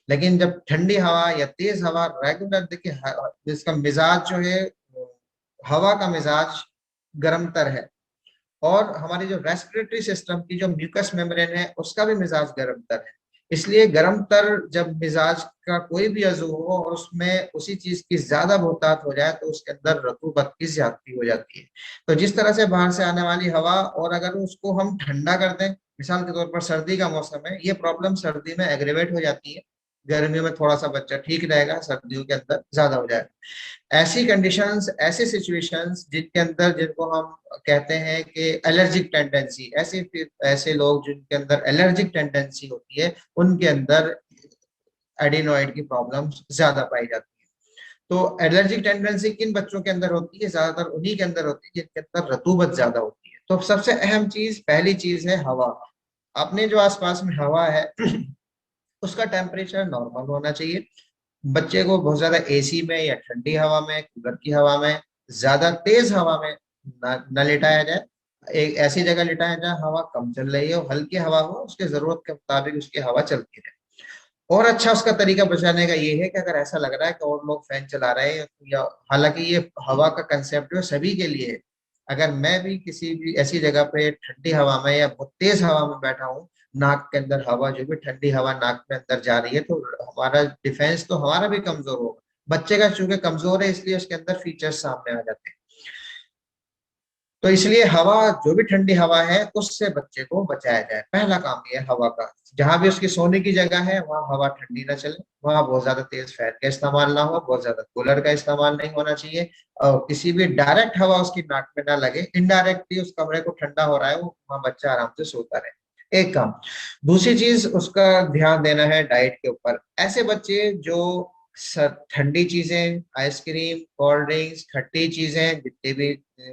लेकिन जब ठंडी हवा या तेज हवा रेगुलर, देखिए इसका मिजाज जो है, हवा का मिजाज गर्म तर है, और हमारी जो रेस्पिरेटरी सिस्टम की जो म्यूकस मेम्ब्रेन है उसका भी मिजाज गर्म तर है। इसलिए गर्म तर जब मिजाज का कोई भी अज़ू हो और उसमें उसी चीज की ज्यादा बहुतात हो जाए तो उसके अंदर रतूबत की ज्यादती हो जाती है। तो जिस तरह से बाहर से आने वाली हवा, और अगर उसको हम ठंडा कर दें, मिसाल के तौर पर सर्दी का मौसम है, ये प्रॉब्लम सर्दी में एग्रेवेट हो जाती है, गर्मियों में थोड़ा सा बच्चा ठीक रहेगा, सर्दियों के अंदर ज्यादा हो जाएगा। ऐसी कंडीशंस, ऐसी सिचुएशंस जिनके अंदर, जिनको हम कहते हैं कि एलर्जिक टेंडेंसी, ऐसे ऐसे लोग जिनके अंदर एलर्जिक टेंडेंसी होती है उनके अंदर एडिनोइड की प्रॉब्लम ज्यादा पाई जाती है। तो एलर्जिक टेंडेंसी किन बच्चों के अंदर होती है? ज्यादातर उन्हीं के अंदर होती है जिनके अंदर रतूबत ज्यादा होती है। तो सबसे अहम चीज, पहली चीज है हवा। अपने जो आसपास में हवा है उसका टेम्परेचर नॉर्मल होना चाहिए। बच्चे को बहुत ज्यादा एसी में या ठंडी हवा में, कूलर की हवा में, ज्यादा तेज हवा में न लिटाया जाए। एक ऐसी जगह लिटाया जहाँ हवा कम चल रही हो, हल्की हवा हो, उसके जरूरत के मुताबिक उसकी हवा चलती रहे। और अच्छा उसका तरीका बचाने का ये है कि अगर ऐसा लग रहा है कि और लोग फैन चला रहे हैं, या हालांकि ये हवा का कंसेप्ट जो सभी के लिए है, अगर मैं भी किसी भी ऐसी जगह पे ठंडी हवा में या बहुत तेज हवा में बैठा हूँ, नाक के अंदर हवा, जो भी ठंडी हवा नाक में अंदर जा रही है, तो हमारा डिफेंस तो हमारा भी कमजोर होगा। बच्चे का चूंकि कमजोर है इसलिए उसके अंदर फीचर्स सामने आ जाते हैं। तो इसलिए हवा, जो भी ठंडी हवा है उससे बच्चे को बचाया जाए। पहला काम ये है हवा का, जहां भी उसकी सोने की जगह है वहां हवा ठंडी ना चले, वहां बहुत ज्यादा तेज फैन का इस्तेमाल ना हो, बहुत ज्यादा कूलर का इस्तेमाल नहीं होना चाहिए, और किसी भी डायरेक्ट हवा उसकी नाक में ना लगे, इनडायरेक्टली उस कमरे को ठंडा हो रहा है वो वहां बच्चा आराम से सोता रहे, एक काम। दूसरी चीज उसका ध्यान देना है डाइट के ऊपर। ऐसे बच्चे जो ठंडी चीजें, आइसक्रीम, कोल्ड ड्रिंक्स, खट्टी चीजें, जितने भी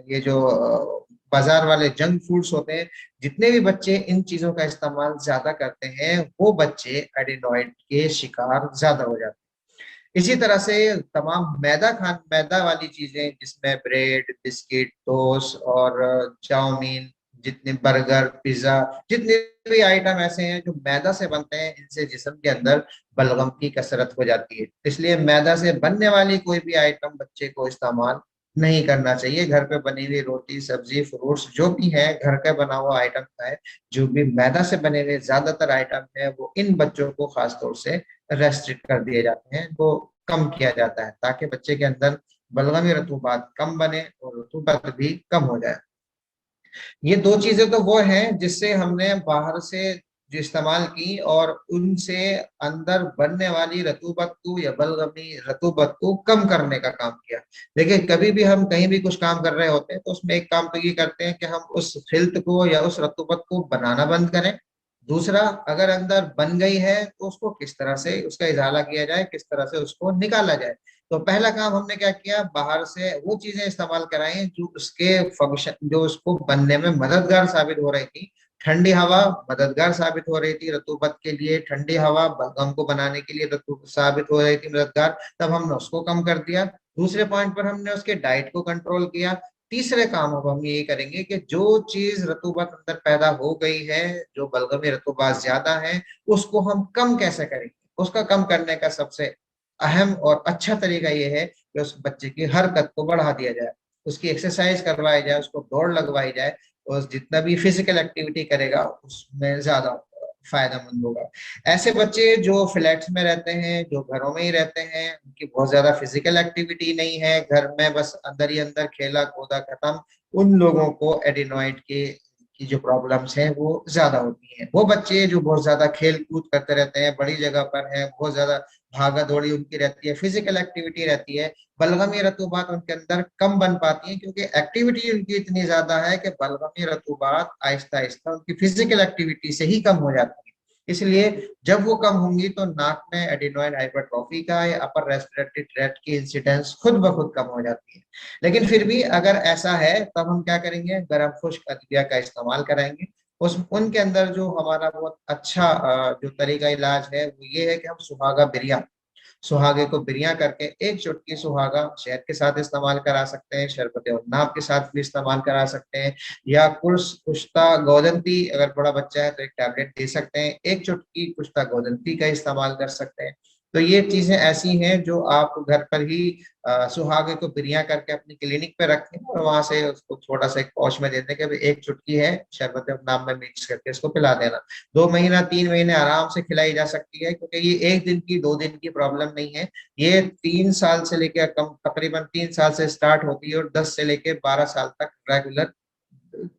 ये जो बाजार वाले जंक फूड्स होते हैं, जितने भी बच्चे इन चीजों का इस्तेमाल ज्यादा करते हैं वो बच्चे एडिनॉइड के शिकार ज्यादा हो जाते हैं। इसी तरह से तमाम मैदा वाली चीजें, जिसमें ब्रेड, बिस्किट, टोस्ट और चाउमीन, जितने बर्गर, पिज्जा, जितने भी आइटम ऐसे हैं जो मैदा से बनते हैं, इनसे जिस्म के अंदर बलगम की कसरत हो जाती है। इसलिए मैदा से बनने वाली कोई भी आइटम बच्चे को इस्तेमाल नहीं करना चाहिए। घर पे बनी हुई रोटी, सब्जी, फ्रूट्स जो भी है घर का बना हुआ आइटम है। जो भी मैदा से बने हुए ज्यादातर आइटम है वो इन बच्चों को खास तौर से रेस्ट्रिक्ट कर दिए जाते हैं, वो कम किया जाता है, ताकि बच्चे के अंदर बलगमी रतूबात कम बने और रतूबत भी कम हो जाए। ये दो चीजें तो वो हैं जिससे हमने बाहर से जो इस्तेमाल की, और उनसे अंदर बनने वाली रतूबत को या बलगमी रतूबत को कम करने का काम किया। देखिए, कभी भी हम कहीं भी कुछ काम कर रहे होते हैं तो उसमें एक काम तो ये करते हैं कि हम उस फिल्थ को या उस रतूबत को बनाना बंद करें। दूसरा, अगर अंदर बन गई है तो उसको किस तरह से उसका इजाला किया जाए, किस तरह से उसको निकाला जाए। तो पहला काम हमने क्या किया, बाहर से वो चीजें इस्तेमाल कराई जो उसके फंक्शन, जो उसको बनने में मददगार साबित हो रही थी। ठंडी हवा मददगार साबित हो रही थी रतूबत के लिए, ठंडी हवा बलगम को बनाने के लिए रतूबत साबित हो रही थी मददगार, तब हमने उसको कम कर दिया। दूसरे पॉइंट पर हमने उसके डाइट को कंट्रोल किया। तीसरे काम अब हम ये करेंगे कि जो चीज रतूबत अंदर पैदा हो गई है, जो बलगमी रतूबत ज्यादा है, उसको हम कम कैसे करेंगे। उसका कम करने का सबसे अहम और अच्छा तरीका यह है कि उस बच्चे की हरकत को बढ़ा दिया जाए, उसकी एक्सरसाइज करवाई जाए, उसको दौड़ लगवाई जाए, और जितना भी फिजिकल एक्टिविटी करेगा उसमें ज्यादा फायदेमंद होगा। ऐसे बच्चे जो फ्लैट्स में रहते हैं, जो घरों में ही रहते हैं, उनकी बहुत ज्यादा फिजिकल एक्टिविटी नहीं है, घर में बस अंदर ही अंदर खेला कूदा खत्म, उन लोगों को एडिनॉइड के की जो प्रॉब्लम्स हैं वो ज्यादा होती हैं। वो बच्चे जो बहुत ज्यादा खेल कूद करते रहते हैं, बड़ी जगह पर है, बहुत ज्यादा भागा दौड़ी उनकी रहती है, फिजिकल एक्टिविटी रहती है, बलगमी रतूबात उनके अंदर कम बन पाती है, क्योंकि एक्टिविटी उनकी इतनी ज्यादा है कि बलगमी रतूबात आहिस्ता आहिस्ता उनकी फिजिकल एक्टिविटी से ही कम हो जाती है। इसलिए जब वो कम होंगी तो नाक में एडिनोइड हाइपरट्रॉफी का या अपर रेस्पिरेटरी ट्रैक्ट की इंसिडेंस खुद ब खुद कम हो जाती है। लेकिन फिर भी अगर ऐसा है तब हम क्या करेंगे, गर्म खुश्क अदविया का इस्तेमाल कराएंगे। उस उनके अंदर जो हमारा बहुत अच्छा जो तरीका इलाज है वो ये है कि हम सुहागा बिरिया, सुहागे को बिरिया करके एक चुटकी सुहागा शहद के साथ इस्तेमाल करा सकते हैं, शरबत नाब के साथ भी इस्तेमाल करा सकते हैं, या कुश्ता गोदंती, अगर बड़ा बच्चा है तो एक टैबलेट दे सकते हैं, एक चुटकी कुश्ता गोदंती का इस्तेमाल कर सकते हैं। तो ये चीजें ऐसी हैं जो आप घर पर ही सुहागे को बिरिया करके अपनी क्लिनिक पे रखें, और वहां से उसको थोड़ा सा एक पौच में दे दें कि भाई एक चुटकी है, शरबत नाम में मिक्स करके इसको पिला देना। 2 महीना 3 महीने आराम से खिलाई जा सकती है, क्योंकि ये एक दिन की 2 दिन की प्रॉब्लम नहीं है। ये 3 साल से लेकर कम, तकरीबन 3 साल से स्टार्ट होती है और 10 से लेकर 12 साल तक रेगुलर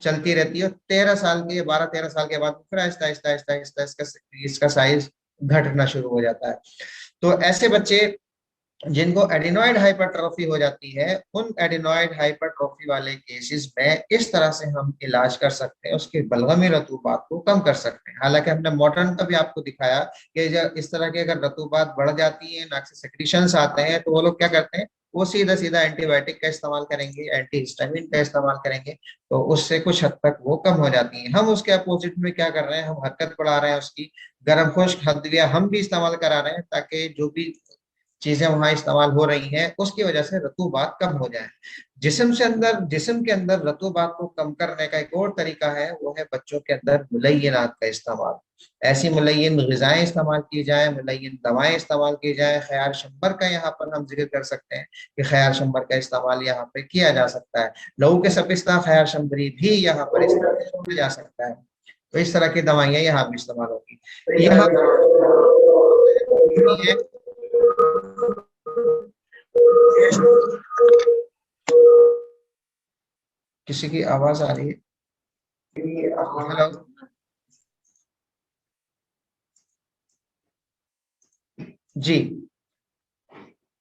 चलती रहती है। और 13 साल के, 12-13 साल के बाद फिर आहिस्ता आहिस्ता आहिस्ता आहिस्ता इसका साइज घटना शुरू हो जाता है। तो ऐसे बच्चे जिनको एडिनॉइड हाइपरट्रॉफी हो जाती है, उन एडिनॉइड हाइपरट्रॉफी वाले केसेस में इस तरह से हम इलाज कर सकते हैं, उसके बलगमी रतूबात को कम कर सकते हैं। हालांकि हमने मॉडर्न का भी आपको दिखाया कि जब इस तरह की अगर रतूबात बढ़ जाती है, नाक से सेक्रीशंस आते हैं, तो वो लोग क्या करते हैं, वो सीधा सीधा एंटीबायोटिक का इस्तेमाल करेंगे, एंटी हिस्टामिन का इस्तेमाल करेंगे, तो उससे कुछ हद तक वो कम हो जाती है। हम उसके अपोजिट में क्या कर रहे हैं, हम हरकत बढ़ा रहे हैं उसकी, गर्म खुश्क हदविया हम भी इस्तेमाल करा रहे हैं, ताकि जो भी चीजें वहां इस्तेमाल हो रही हैं उसकी वजह से रतूबात कम हो जाए। जिस्म के अंदर रतूबात को कम करने का एक और तरीका है, वो है बच्चों के अंदर मुलय्यनात का इस्तेमाल। ऐसी मुलय्यन ग़िज़ाएं इस्तेमाल की जाए, मुलय्यन दवाएं इस्तेमाल की जाए। खयार शंबर का यहाँ पर हम जिक्र कर सकते हैं कि खयार शंबर का इस्तेमाल यहाँ पे किया जा सकता है। लहू के सपिस्ता खयार शंबरी भी यहाँ पर इस्तेमाल किया जा सकता है। तो इस तरह की दवाइयाँ यहाँ भी इस्तेमाल होगी। यहाँ है किसी की आवाज आ रही है? हेलो। जी,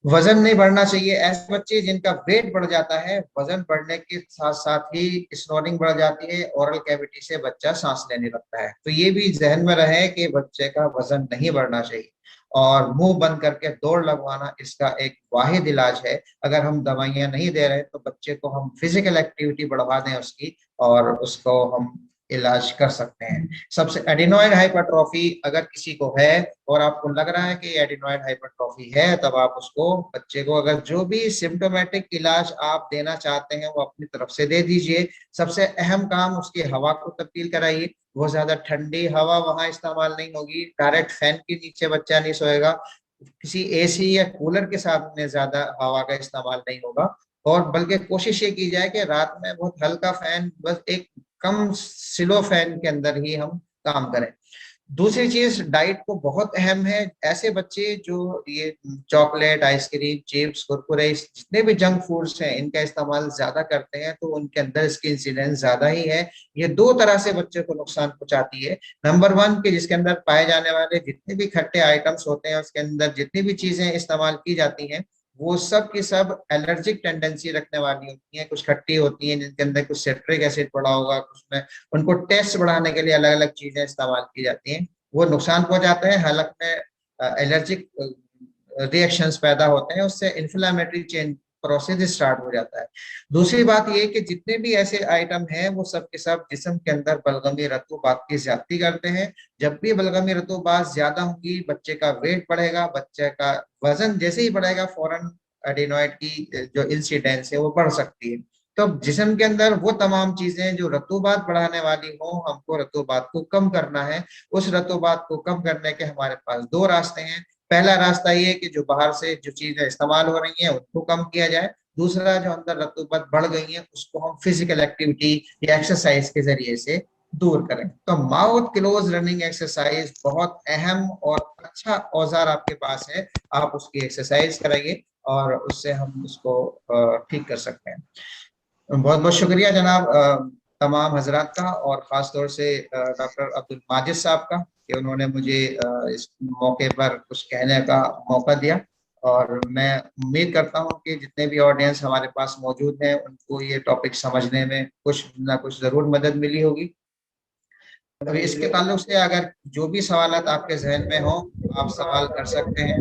वजन नहीं बढ़ना चाहिए। ऐसे बच्चे जिनका वेट बढ़ जाता है, वजन बढ़ने के साथ साथ ही स्नोरिंग बढ़ जाती है, ओरल कैविटी से बच्चा सांस लेने लगता है। तो ये भी जहन में रहे कि बच्चे का वजन नहीं बढ़ना चाहिए। और मुंह बंद करके दौड़ लगवाना इसका एक वाहिद इलाज है। अगर हम दवाइयां नहीं दे रहे तो बच्चे को हम फिजिकल एक्टिविटी बढ़वा दें उसकी, और उसको हम इलाज कर सकते हैं। सबसे एडिनोइड हाइपरट्रॉफी अगर किसी को है और आपको लग रहा है कि एडिनोइड हाइपरट्रॉफी है, तब आप उसको, बच्चे को, अगर जो भी सिम्टोमेटिक इलाज आप देना चाहते हैं वो अपनी तरफ से दे दीजिए। सबसे अहम काम, उसकी हवा को तब्दील कराइए। बहुत ज्यादा ठंडी हवा वहां इस्तेमाल नहीं होगी। डायरेक्ट फैन के नीचे बच्चा नहीं सोएगा। किसी एसी या कूलर के सामने ज्यादा हवा का इस्तेमाल नहीं होगा। और बल्कि कोशिश ये की जाए कि रात में बहुत हल्का फैन, बस एक कम स्लो फैन के अंदर ही हम काम करें। दूसरी चीज, डाइट को बहुत अहम है। ऐसे बच्चे जो ये चॉकलेट, आइसक्रीम, चिप्स, कुरकुरे, जितने भी जंक फूड्स हैं, इनका इस्तेमाल ज्यादा करते हैं तो उनके अंदर इसकी इंसिडेंस ज्यादा ही है। ये दो तरह से बच्चे को नुकसान पहुंचाती है। नंबर वन, कि जिसके अंदर पाए जाने वाले जितने भी खट्टे आइटम्स होते हैं, उसके अंदर जितनी भी चीजें इस्तेमाल की जाती हैं, वो सब की सब एलर्जिक टेंडेंसी रखने वाली होती हैं। कुछ खट्टी होती हैं जिनके अंदर कुछ सिट्रिक एसिड पड़ा होगा, कुछ में उनको टेस्ट बढ़ाने के लिए अलग अलग चीजें इस्तेमाल की जाती हैं। वो नुकसान पहुंचाते हैं। हालांकि में एलर्जिक रिएक्शंस पैदा होते हैं, उससे इन्फ्लेमेटरी चेंज प्रोसेस स्टार्ट हो जाता है। दूसरी बात ये कि जितने भी ऐसे आइटम हैं वो सब के सब जिस्म के अंदर बलगमी रतूबात की ज्यादती करते हैं। जब भी बलगमी रतूबात ज्यादा होंगी, बच्चे का वेट बढ़ेगा, बच्चे का वजन जैसे ही बढ़ेगा, फौरन एडिनोइड की जो इंसिडेंस है वो बढ़ सकती है। तो जिस्म के अंदर वो तमाम चीजें जो रतूबात बढ़ाने वाली हो, हमको रतूबात को कम करना है। उस रतूबात को कम करने के हमारे पास दो रास्ते हैं। पहला रास्ता ये कि जो बाहर से जो चीजें इस्तेमाल हो रही हैं उनको कम किया जाए। दूसरा, जो अंदर रतूबत बढ़ गई है उसको हम फिजिकल एक्टिविटी या एक्सरसाइज के जरिए से दूर करें। तो माउथ क्लोज रनिंग एक्सरसाइज बहुत अहम और अच्छा औजार आपके पास है। आप उसकी एक्सरसाइज कराइए और उससे हम उसको ठीक कर सकते हैं। बहुत बहुत शुक्रिया जनाब, तमाम हजरात का, और ख़ास तौर से डॉक्टर अब्दुल माजिद साहब का, कि उन्होंने मुझे इस मौके पर कुछ कहने का मौका दिया। और मैं उम्मीद करता हूँ कि जितने भी ऑडियंस हमारे पास मौजूद हैं उनको ये टॉपिक समझने में कुछ ना कुछ ज़रूर मदद मिली होगी। और इसके ताल्लुक से अगर जो भी सवालात आपके जहन में हो, आप सवाल कर सकते हैं।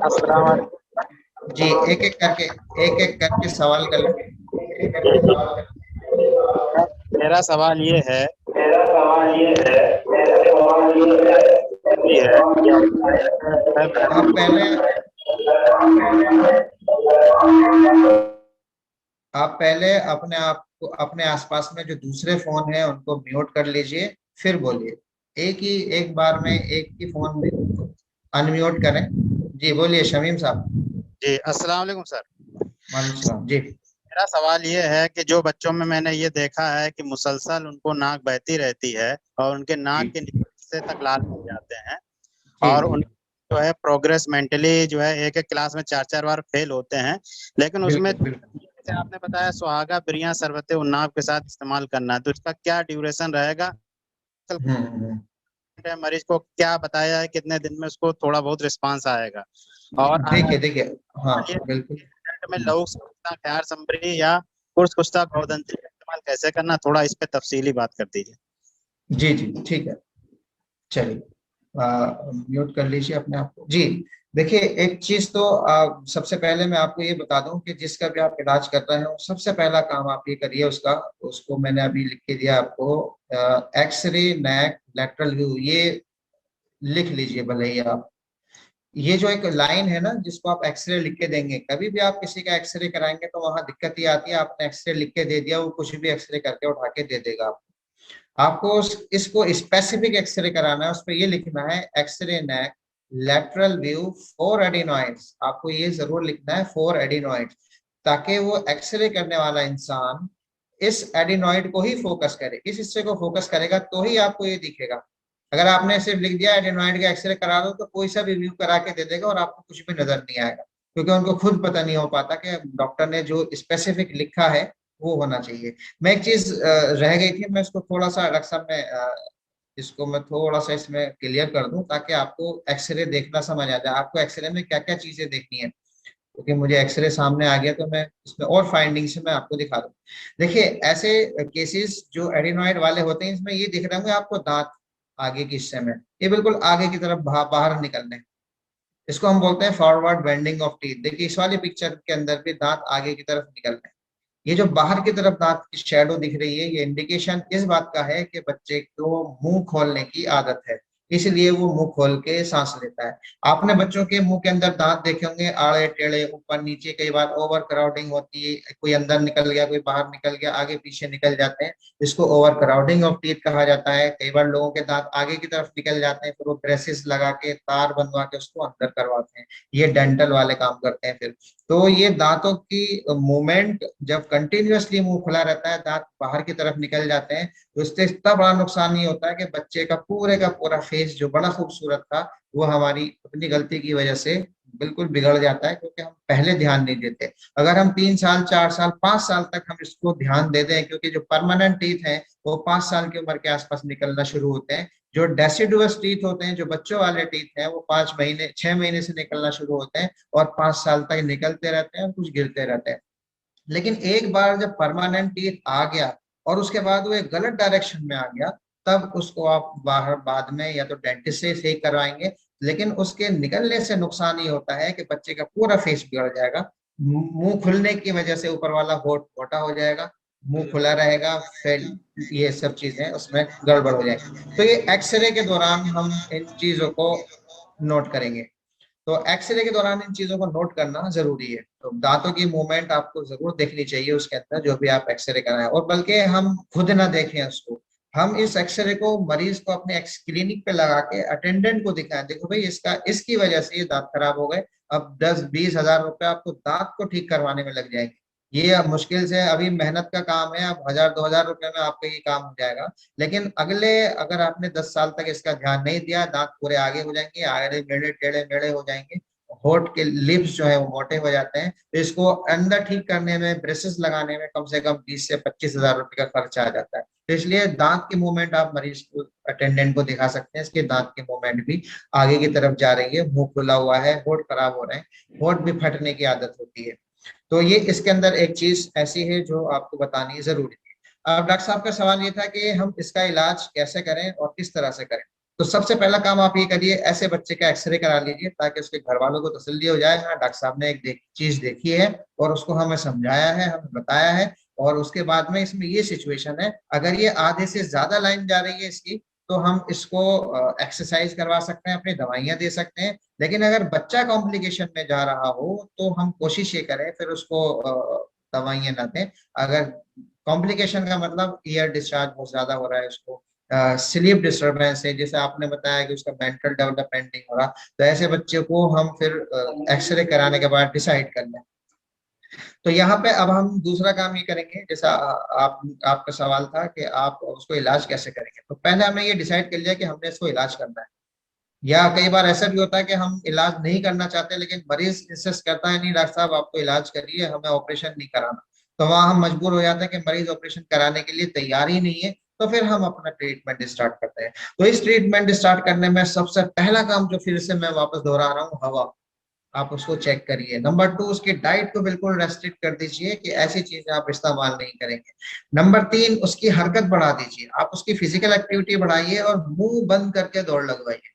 अस्सलाम वालेकुम। जी, एक एक करके सवाल कर लें। मेरा सवाल ये है आप पहले अपने आप को, अपने आसपास में जो दूसरे फोन है उनको म्यूट कर लीजिए, फिर बोलिए। एक बार में एक ही फोन में अनम्यूट करें। जी बोलिए शमीम साहब। जी, अस्सलाम वालेकुम सर। वालेकुम सलाम जी। मेरा सवाल ये है कि जो बच्चों में मैंने ये देखा है कि मुसलसल उनको नाक बहती रहती है और उनके नाक के नीचे तक लाल हो जाते हैं, जी और उन जो है प्रोग्रेस मेंटली जो है एक एक क्लास में 4-4 बार फेल होते हैं। लेकिन उसमें बिल्कुल बिल्कुल। जैसे आपने बताया सुहागा बिरियां शरबत उन्नाव के साथ इस्तेमाल करना है, तो इसका क्या ड्यूरेशन रहेगा? हम्म। मरीज को क्या बताया है कितने दिन में उसको थोड़ा बहुत रिस्पांस आएगा? और देखिए देखिए, हाँ ये बिल्कुल। में लहू कुश्ता, ख्यार संबरी या कुर्स कुश्ता गौदंती का इस्तेमाल कैसे करना, थोड़ा इस पे तफसीली बात कर दीजिए। जी जी ठीक है, चलिए म्यूट कर लीजिए अपने आप को। जी देखिए, एक चीज तो सबसे पहले मैं आपको ये बता दूं कि जिसका भी आप इलाज कर रहे हो, सबसे पहला काम आप ये करिए, उसका उसको मैंने अभी लिख के दिया आपको, एक्सरे नेक लेटरल व्यू, ये लिख लीजिए भले ही आप। ये जो एक लाइन है ना, जिसको आप एक्सरे लिख के देंगे, कभी भी आप किसी का एक्सरे कराएंगे तो वहां दिक्कत ये आती है, आपने एक्सरे लिख के दे दिया, वो कुछ भी एक्सरे करके उठा के दे देगा आपको इसको स्पेसिफिक एक्सरे कराना है। उस पर ये लिखना है, x ray neck lateral view for adenoids. आपको ये जरूर लिखना है, फॉर एडिनॉइड्स, ताकि वो एक्सरे करने वाला इंसान इस एडिनॉइड को ही फोकस करे, इस हिस्से को फोकस करेगा तो ही आपको ये दिखेगा। अगर आपने सिर्फ लिख दिया एडिनॉइड का एक्सरे करा दो, तो कोई सा भी व्यू करा के दे देगा और आपको कुछ भी नजर नहीं आएगा, क्योंकि उनको खुद पता नहीं हो पाता कि डॉक्टर ने जो स्पेसिफिक लिखा है वो होना चाहिए। मैं एक चीज रह गई थी, मैं इसको थोड़ा सा डॉक्टर साहब में इसको मैं थोड़ा सा इसमें क्लियर कर दूं ताकि आपको एक्सरे देखना समझ आ जाए, आपको एक्सरे में क्या क्या चीजें देखनी है, क्योंकि मुझे एक्सरे सामने आ गया तो मैं इसमें और फाइंडिंग से मैं आपको दिखा दूं। देखिए ऐसे केसेस जो एडिनॉइड वाले होते हैं, इसमें ये दिख रहे होंगे आपको दांत आगे के हिस्से में, ये बिल्कुल आगे की तरफ बाहर निकलने, इसको हम बोलते हैं फॉरवर्ड बेंडिंग ऑफ टीथ। देखिए इस वाली पिक्चर के अंदर भी दांत आगे की तरफ निकल रहे हैं। ये जो बाहर की तरफ दांत की शेडो दिख रही है, ये इंडिकेशन इस बात का है कि बच्चे को मुंह खोलने की आदत है, इसलिए वो मुंह खोल के सांस लेता है। आपने बच्चों के मुंह के अंदर दांत देखे होंगे आड़े टेढ़े ऊपर नीचे, कई बार ओवर क्राउडिंग होती है, कोई अंदर निकल गया कोई बाहर निकल गया, आगे पीछे निकल जाते हैं, इसको ओवर क्राउडिंग ऑफ टीथ कहा जाता है। कई बार लोगों के दांत आगे की तरफ निकल जाते हैं, फिर वो ब्रेसेस लगा के तार बनवा के उसको अंदर करवाते हैं, ये डेंटल वाले काम करते हैं। फिर तो ये दांतों की मूवमेंट जब कंटिन्यूअसली मुंह खुला रहता है, दांत बाहर की तरफ निकल जाते हैं, तो इससे इतना बड़ा नुकसान ये होता है कि बच्चे का पूरा फेस जो बड़ा खूबसूरत था, वो हमारी अपनी गलती की वजह से बिल्कुल बिगड़ जाता है, क्योंकि हम पहले ध्यान नहीं देते। अगर हम 3 साल 4 साल 5 साल तक हम इसको ध्यान दे दें, क्योंकि जो परमानेंट टीथ है वो 5 साल की उम्र के आसपास निकलना शुरू होते हैं, जो डेसिडुअस टीथ होते हैं, जो बच्चों वाले टीथ हैं, वो 5 महीने 6 महीने से निकलना शुरू होते हैं और 5 साल तक निकलते रहते हैं और कुछ गिरते रहते हैं। लेकिन एक बार जब परमानेंट टीथ आ गया और उसके बाद वो एक गलत डायरेक्शन में आ गया, तब उसको आप बाहर बाद में या तो डेंटिस्ट से सही करवाएंगे, लेकिन उसके निकलने से नुकसान ये होता है कि बच्चे का पूरा फेस बिगड़ जाएगा। मुंह खुलने की वजह से ऊपर वाला होठ मोटा हो जाएगा, मुंह खुला रहेगा, फिर ये सब चीजें उसमें गड़बड़ हो जाएगी। तो ये एक्सरे के दौरान हम इन चीजों को नोट करेंगे। तो एक्सरे के दौरान इन चीजों को नोट करना जरूरी है। तो दांतों की मूवमेंट आपको जरूर देखनी चाहिए उसके अंदर, जो भी आप एक्सरे कराएं, और बल्कि हम खुद ना देखें उसको, हम इस एक्सरे को मरीज को अपने क्लिनिक पे लगा के अटेंडेंट को दिखाएं, देखो भाई इसका इसकी वजह से ये दांत खराब हो गए, अब 10-20 हजार रुपए आपको दांत को ठीक करवाने में लग जाएंगे। ये अब मुश्किल से अभी मेहनत का काम है, अब 1000-2000 रुपए में आपका ये काम हो जाएगा। लेकिन अगले अगर आपने 10 साल तक इसका ध्यान नहीं दिया, दांत पूरे आगे हो जाएंगे, आगे मेढ़े टेढ़े मेढ़े हो जाएंगे, होठ के लिप्स जो है वो मोटे हो जाते हैं, तो इसको अंदर ठीक करने में ब्रेसेस लगाने में कम से कम 20 से 25 हजार रुपए का खर्चा आ जाता है। तो इसलिए दांत की मूवमेंट आप मरीज को अटेंडेंट को दिखा सकते हैं, इसके दांत की मूवमेंट भी आगे की तरफ जा रही है, मुंह खुला हुआ है, होठ खराब हो रहे हैं, होठ भी फटने की आदत होती है। तो ये इसके अंदर एक चीज ऐसी है जो आपको बतानी जरूरी थी। अब डॉक्टर साहब का सवाल ये था कि हम इसका इलाज कैसे करें और किस तरह से करें। तो सबसे पहला काम आप ये करिए, ऐसे बच्चे का एक्सरे करा लीजिए ताकि उसके घर वालों को तसल्ली हो जाए, हाँ डॉक्टर साहब ने एक चीज देखी है और उसको हमें समझाया है, हमें बताया है, और उसके बाद में इसमें ये सिचुएशन है, अगर ये आधे से ज्यादा लाइन जा रही है इसकी, तो हम इसको एक्सरसाइज करवा सकते हैं, अपनी दवाइयां दे सकते हैं। लेकिन अगर बच्चा कॉम्प्लिकेशन में जा रहा हो तो हम कोशिश ये करें फिर उसको दवाइयां ना दें। अगर कॉम्प्लिकेशन का मतलब ईयर डिस्चार्ज बहुत ज्यादा हो रहा है, उसको स्लीप डिस्टर्बेंस है, जैसे आपने बताया कि उसका मेंटल डेवलपमेंट नहीं हो रहा, तो ऐसे बच्चे को हम फिर एक्सरे कराने के बाद डिसाइड कर लें। तो यहाँ पे अब हम दूसरा काम ये करेंगे, जैसा आपका सवाल था कि आप उसको इलाज कैसे करेंगे, तो पहले हमने ये डिसाइड कर लिया कि हमने इसको इलाज करना है। या कई बार ऐसा भी होता है कि हम इलाज नहीं करना चाहते, लेकिन मरीज इंसिस्ट करता है नहीं डॉक्टर साहब आपको इलाज करिए, हमें ऑपरेशन नहीं कराना, तो वहां हम मजबूर हो जाते हैं कि मरीज ऑपरेशन कराने के लिए तैयार ही नहीं है, तो फिर हम अपना ट्रीटमेंट स्टार्ट करते हैं। तो इस ट्रीटमेंट स्टार्ट करने में सबसे पहला काम जो फिर से मैं वापस दोहरा रहा हूँ, हवा, आप उसको चेक करिए। नंबर 2, उसकी डाइट को बिल्कुल रेस्ट्रिक्ट कर दीजिए कि ऐसी चीजें आप इस्तेमाल नहीं करेंगे। नंबर 3, उसकी हरकत बढ़ा दीजिए, आप उसकी फिजिकल एक्टिविटी बढ़ाइए और मुंह बंद करके दौड़ लगवाइए।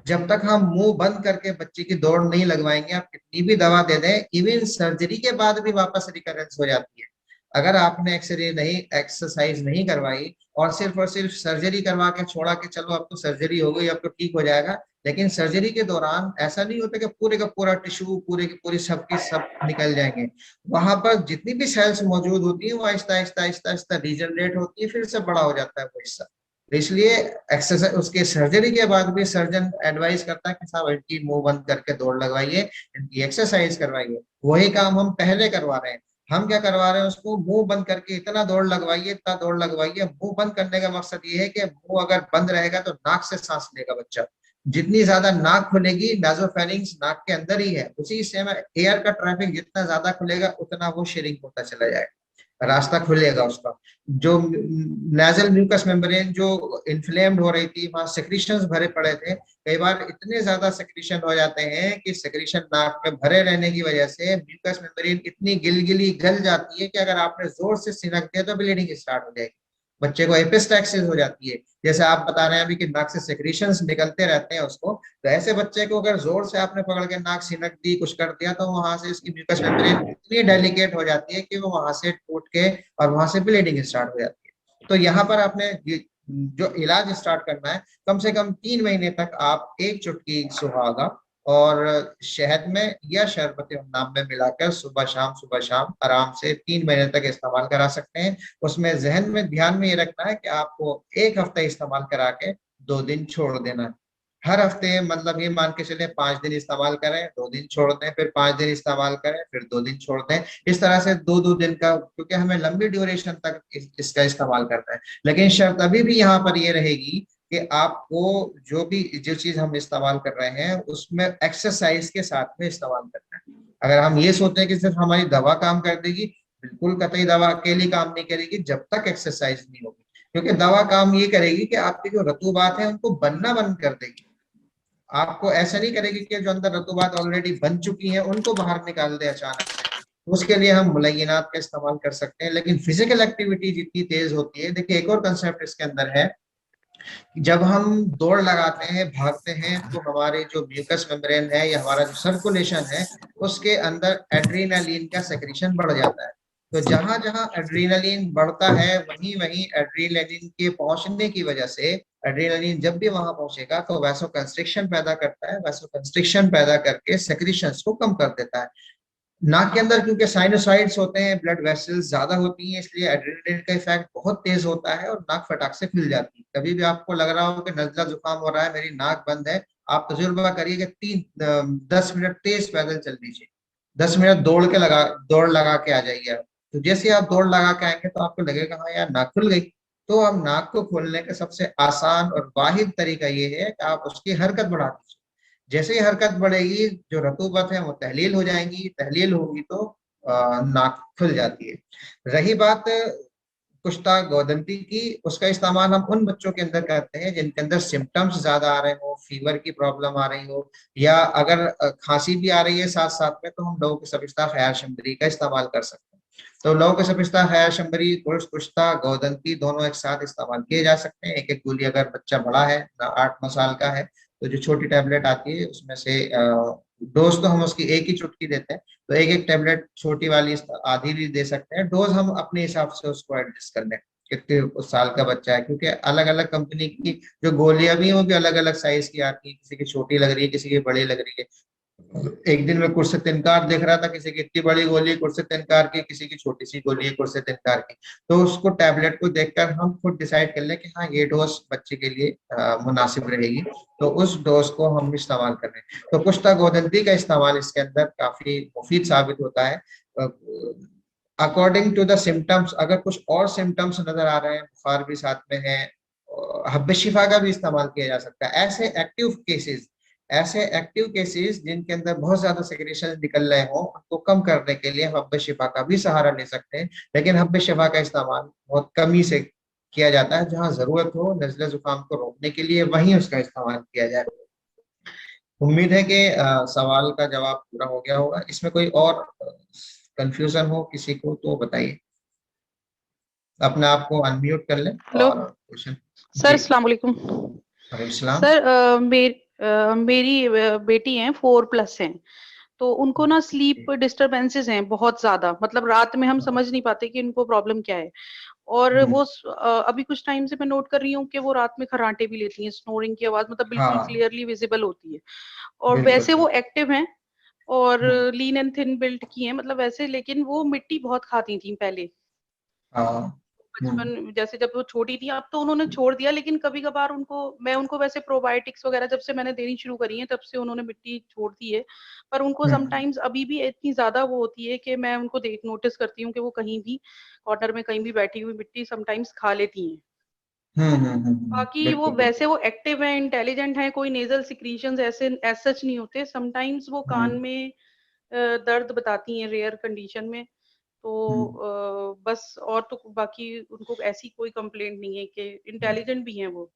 जब तक हम मुंह बंद करके बच्चे की दौड़ नहीं लगवाएंगे, आप कितनी भी दवा दे दें, इवन सर्जरी के बाद भी वापस रिकरेंस हो जाती है। अगर आपने एक्सरे नहीं एक्सरसाइज नहीं करवाई और सिर्फ सर्जरी करवा के छोड़ा कि चलो अब तो सर्जरी हो गई अब तो ठीक हो जाएगा, लेकिन सर्जरी के दौरान ऐसा नहीं होता कि पूरे का पूरा टिश्यू पूरे की पूरी सबकी सब निकल जाएंगे। वहां पर जितनी भी सेल्स मौजूद होती है वो आहिस्ता आहिस्ता आहिस्ता आहिस्ता रीजनरेट होती है, फिर से बड़ा हो जाता है वो हिस्सा। तो इसलिए एक्सरसाइज उसके सर्जरी के बाद भी सर्जन एडवाइस करता है कि साहब इनकी मुंह बंद करके दौड़ लगवाइए, इनकी एक्सरसाइज करवाइए। वही काम हम पहले करवा रहे हैं। हम क्या करवा रहे हैं, उसको मुंह बंद करके इतना दौड़ लगवाइए, इतना दौड़ लगवाइए। मुंह बंद करने का मकसद ये है कि मुंह अगर बंद रहेगा तो नाक से सांस लेगा बच्चा, जितनी ज्यादा नाक खुलेगी, नाजोफेरिंग्स नाक के अंदर ही है, उसी से एयर का ट्रैफिक जितना ज्यादा खुलेगा उतना वो श्रिंक होता चला जाएगा। रास्ता खुलेगा उसका। जो नेजल म्यूकस मेम्ब्रेन जो इन्फ्लेम्ड हो रही थी, वहां सेक्रीशंस भरे पड़े थे। कई बार इतने ज्यादा सेक्रीशन हो जाते हैं कि सेक्रीशन नाक में भरे रहने की वजह से म्यूकस मेम्ब्रेन इतनी गिलगिली गल जाती है कि अगर आपने जोर से सिनक दिया तो ब्लीडिंग स्टार्ट हो जाएगी, बच्चे को एपिस्टैक्सिस हो जाती है। जैसे आप बता रहे हैं अभी कि नाक से सेक्रीशंस निकलते रहते हैं उसको, तो ऐसे बच्चे को अगर जोर से आपने पकड़ के नाक सिनक दी, कुछ कर दिया, तो वहां से इसकी म्यूकस मेम्ब्रेन इतनी डेलिकेट हो जाती है कि वो वहां से टूट के और वहां से ब्लीडिंग स्टार्ट हो जाती है। तो यहाँ पर आपने जो इलाज स्टार्ट करना है, कम से कम 3 महीने तक आप एक चुटकी सुहागा और शहद में या शरबत नाम में मिलाकर सुबह शाम आराम से 3 महीने तक इस्तेमाल करा सकते हैं। उसमें जहन में ध्यान में ये रखना है कि आपको एक हफ्ता इस्तेमाल करा के 2 दिन छोड़ देना है। हर हफ्ते मतलब ये मान के चले 5 दिन इस्तेमाल करें, 2 दिन छोड़ दें, फिर 5 दिन इस्तेमाल करें, फिर 2 दिन छोड़ दें। इस तरह से 2-2 दिन का, क्योंकि हमें लंबी ड्यूरेशन तक इसका इस्तेमाल करना है। लेकिन शर्त अभी भी यहाँ पर ये रहेगी कि आपको जो चीज हम इस्तेमाल कर रहे हैं उसमें एक्सरसाइज के साथ में इस्तेमाल करना है। अगर हम ये सोचते हैं कि सिर्फ हमारी दवा काम कर देगी, बिल्कुल कतई दवा अकेली काम नहीं करेगी जब तक एक्सरसाइज नहीं होगी। क्योंकि दवा काम ये करेगी कि आपकी जो रतूबात है उनको बनना बंद कर देगी, आपको ऐसा नहीं करेगी कि जो अंदर रतूबात ऑलरेडी बन चुकी है उनको बाहर निकाल दे अचानक से। उसके लिए हम मुलय्यनात का इस्तेमाल कर सकते हैं। लेकिन फिजिकल एक्टिविटी जितनी तेज होती है, देखिए एक और कंसेप्ट इसके अंदर है, जब हम दौड़ लगाते हैं, भागते हैं, तो हमारे जो म्यूकस मेम्ब्रेन है या हमारा जो सर्कुलेशन है उसके अंदर एड्रेनालिन का सेक्रेशन बढ़ जाता है। तो जहां जहां एड्रेनालिन बढ़ता है वहीं वहीं एड्रेनालिन के पहुंचने की वजह से, एड्रेनालिन जब भी वहां पहुंचेगा तो वैसोकंस्ट्रिक्शन पैदा करता है, वैसोकंस्ट्रिक्शन पैदा करके सेक्रेशंस को कम कर देता है। नाक के अंदर क्योंकि साइनोसाइड्स होते हैं, ब्लड वेसल्स ज्यादा होती हैं, इसलिए एड्रेनालिन का इफेक्ट बहुत तेज होता है और नाक फटाक से खुल जाती है। कभी भी आपको लग रहा हो कि नजला जुकाम हो रहा है, मेरी नाक बंद है, आप तजुर्बा करिए कि 10 मिनट तेज पैदल चल दीजिए, 10 मिनट दौड़ लगा के आ जाइए आप। तो जैसे आप दौड़ लगा के आएंगे तो आपको लगेगा हाँ यार नाक खुल गई। तो अब नाक को खोलने का सबसे आसान और वाहिद तरीका ये है कि आप उसकी हरकत बढ़ा दीजिए। जैसे ही हरकत बढ़ेगी जो रतूबत है वो तहलील हो जाएंगी, तहलील होगी तो नाक खुल जाती है। रही बात कुश्ता गोदंती की, उसका इस्तेमाल हम उन बच्चों के अंदर करते हैं जिनके अंदर सिम्टम्स ज्यादा आ रहे हो, फीवर की प्रॉब्लम आ रही हो, या अगर खांसी भी आ रही है साथ साथ में, तो हम लोगों के सबिस्ता खैर शंबरी का इस्तेमाल कर सकते हैं। तो लोगों के सबिस्ता खैर शंबरी, कुश्ता गोदंती दोनों एक साथ इस्तेमाल किए जा सकते हैं। एक एक गोली, अगर बच्चा बड़ा है 8-9 साल का है तो जो छोटी टैबलेट आती है उसमें से डोज तो हम उसकी एक ही चुटकी देते हैं, तो एक एक टैबलेट छोटी वाली आधी भी दे सकते हैं। डोज हम अपने हिसाब से उसको एडजस्ट कर लें कितने उस साल का बच्चा है, क्योंकि अलग अलग कंपनी की जो गोलियां भी हैं वो भी अलग अलग साइज की आती है, किसी की छोटी लग रही है, किसी की बड़ी लग रही है। एक दिन में कुर्सेतिनकार देख रहा था, किसी की इतनी बड़ी गोली है कुर्सेतिनकार की, किसी की छोटी सी गोली है कुर्सेतिनकार की। तो उसको टैबलेट को देखकर हम खुद डिसाइड कर लें कि हाँ ये डोज बच्चे के लिए मुनासिब रहेगी, तो उस डोज को हम इस्तेमाल कर रहे हैं। तो कुश्ता गोदंती का इस्तेमाल इसके अंदर काफी मुफीद साबित होता है अकॉर्डिंग टू द सिम्टम्स। अगर कुछ और सिम्टम्स नजर आ रहे हैं, बुखार भी साथ में है, हब्बे शिफा का भी इस्तेमाल किया जा सकता है। ऐसे एक्टिव केसेस जिनके अंदर बहुत ज्यादा सेक्रेशन निकल रहे हो, उनको कम करने के लिए हम हब्बे शिफा का भी सहारा ले सकते हैं। लेकिन हब्बे शिफा का इस्तेमाल बहुत कमी से किया जाता है, जहां जरूरत हो नजले जुकाम को रोकने के लिए वहीं उसका इस्तेमाल किया जाए। उम्मीद है कि सवाल का जवाब पूरा हो गया होगा। इसमें कोई और कंफ्यूजन हो किसी को तो बताइए, अपने आप को अनम्यूट कर लें हेलो और क्वेश्चन। सर, अस्सलाम वालेकुम। सलाम। सर मेरी बेटी है 4+ हैं, तो उनको ना स्लीप डिस्टरबेंसेस हैं बहुत ज्यादा, मतलब रात में हम समझ नहीं पाते कि उनको प्रॉब्लम क्या है। और वो अभी कुछ टाइम से मैं नोट कर रही हूँ कि वो रात में खर्राटे भी लेती हैं, स्नोरिंग की आवाज मतलब बिल्कुल हाँ क्लियरली विजिबल होती है। और बिल्कुल। वैसे वो एक्टिव हैं और लीन एंड थिन बिल्ट की हैं, मतलब वैसे, लेकिन वो मिट्टी बहुत खाती थी पहले हाँ बचपन, जैसे जब वो छोटी थी। अब तो उन्होंने छोड़ दिया, लेकिन कभी कभार मैं उनको वैसे प्रोबायोटिक्स वगैरह जब से मैंने देनी शुरू करी है तब से उन्होंने मिट्टी छोड़ दी है। पर उनको समटाइम्स अभी भी इतनी ज्यादा वो होती है कि मैं उनको नोटिस करती हूँ कि वो कहीं भी कॉर्नर में कहीं भी बैठी हुई मिट्टी समटाइम्स खा लेती हैं। बाकी वो बिल्कुल वैसे वो एक्टिव है, इंटेलिजेंट है, कोई नेजल सिक्रीशंस ऐसे एज सच नहीं होते। समटाइम्स वो कान में दर्द बताती हैं रेयर कंडीशन में, तो बस, और तो बाकी उनको ऐसी कोई कंप्लेंट नहीं है कि इंटेलिजेंट भी हैं वो।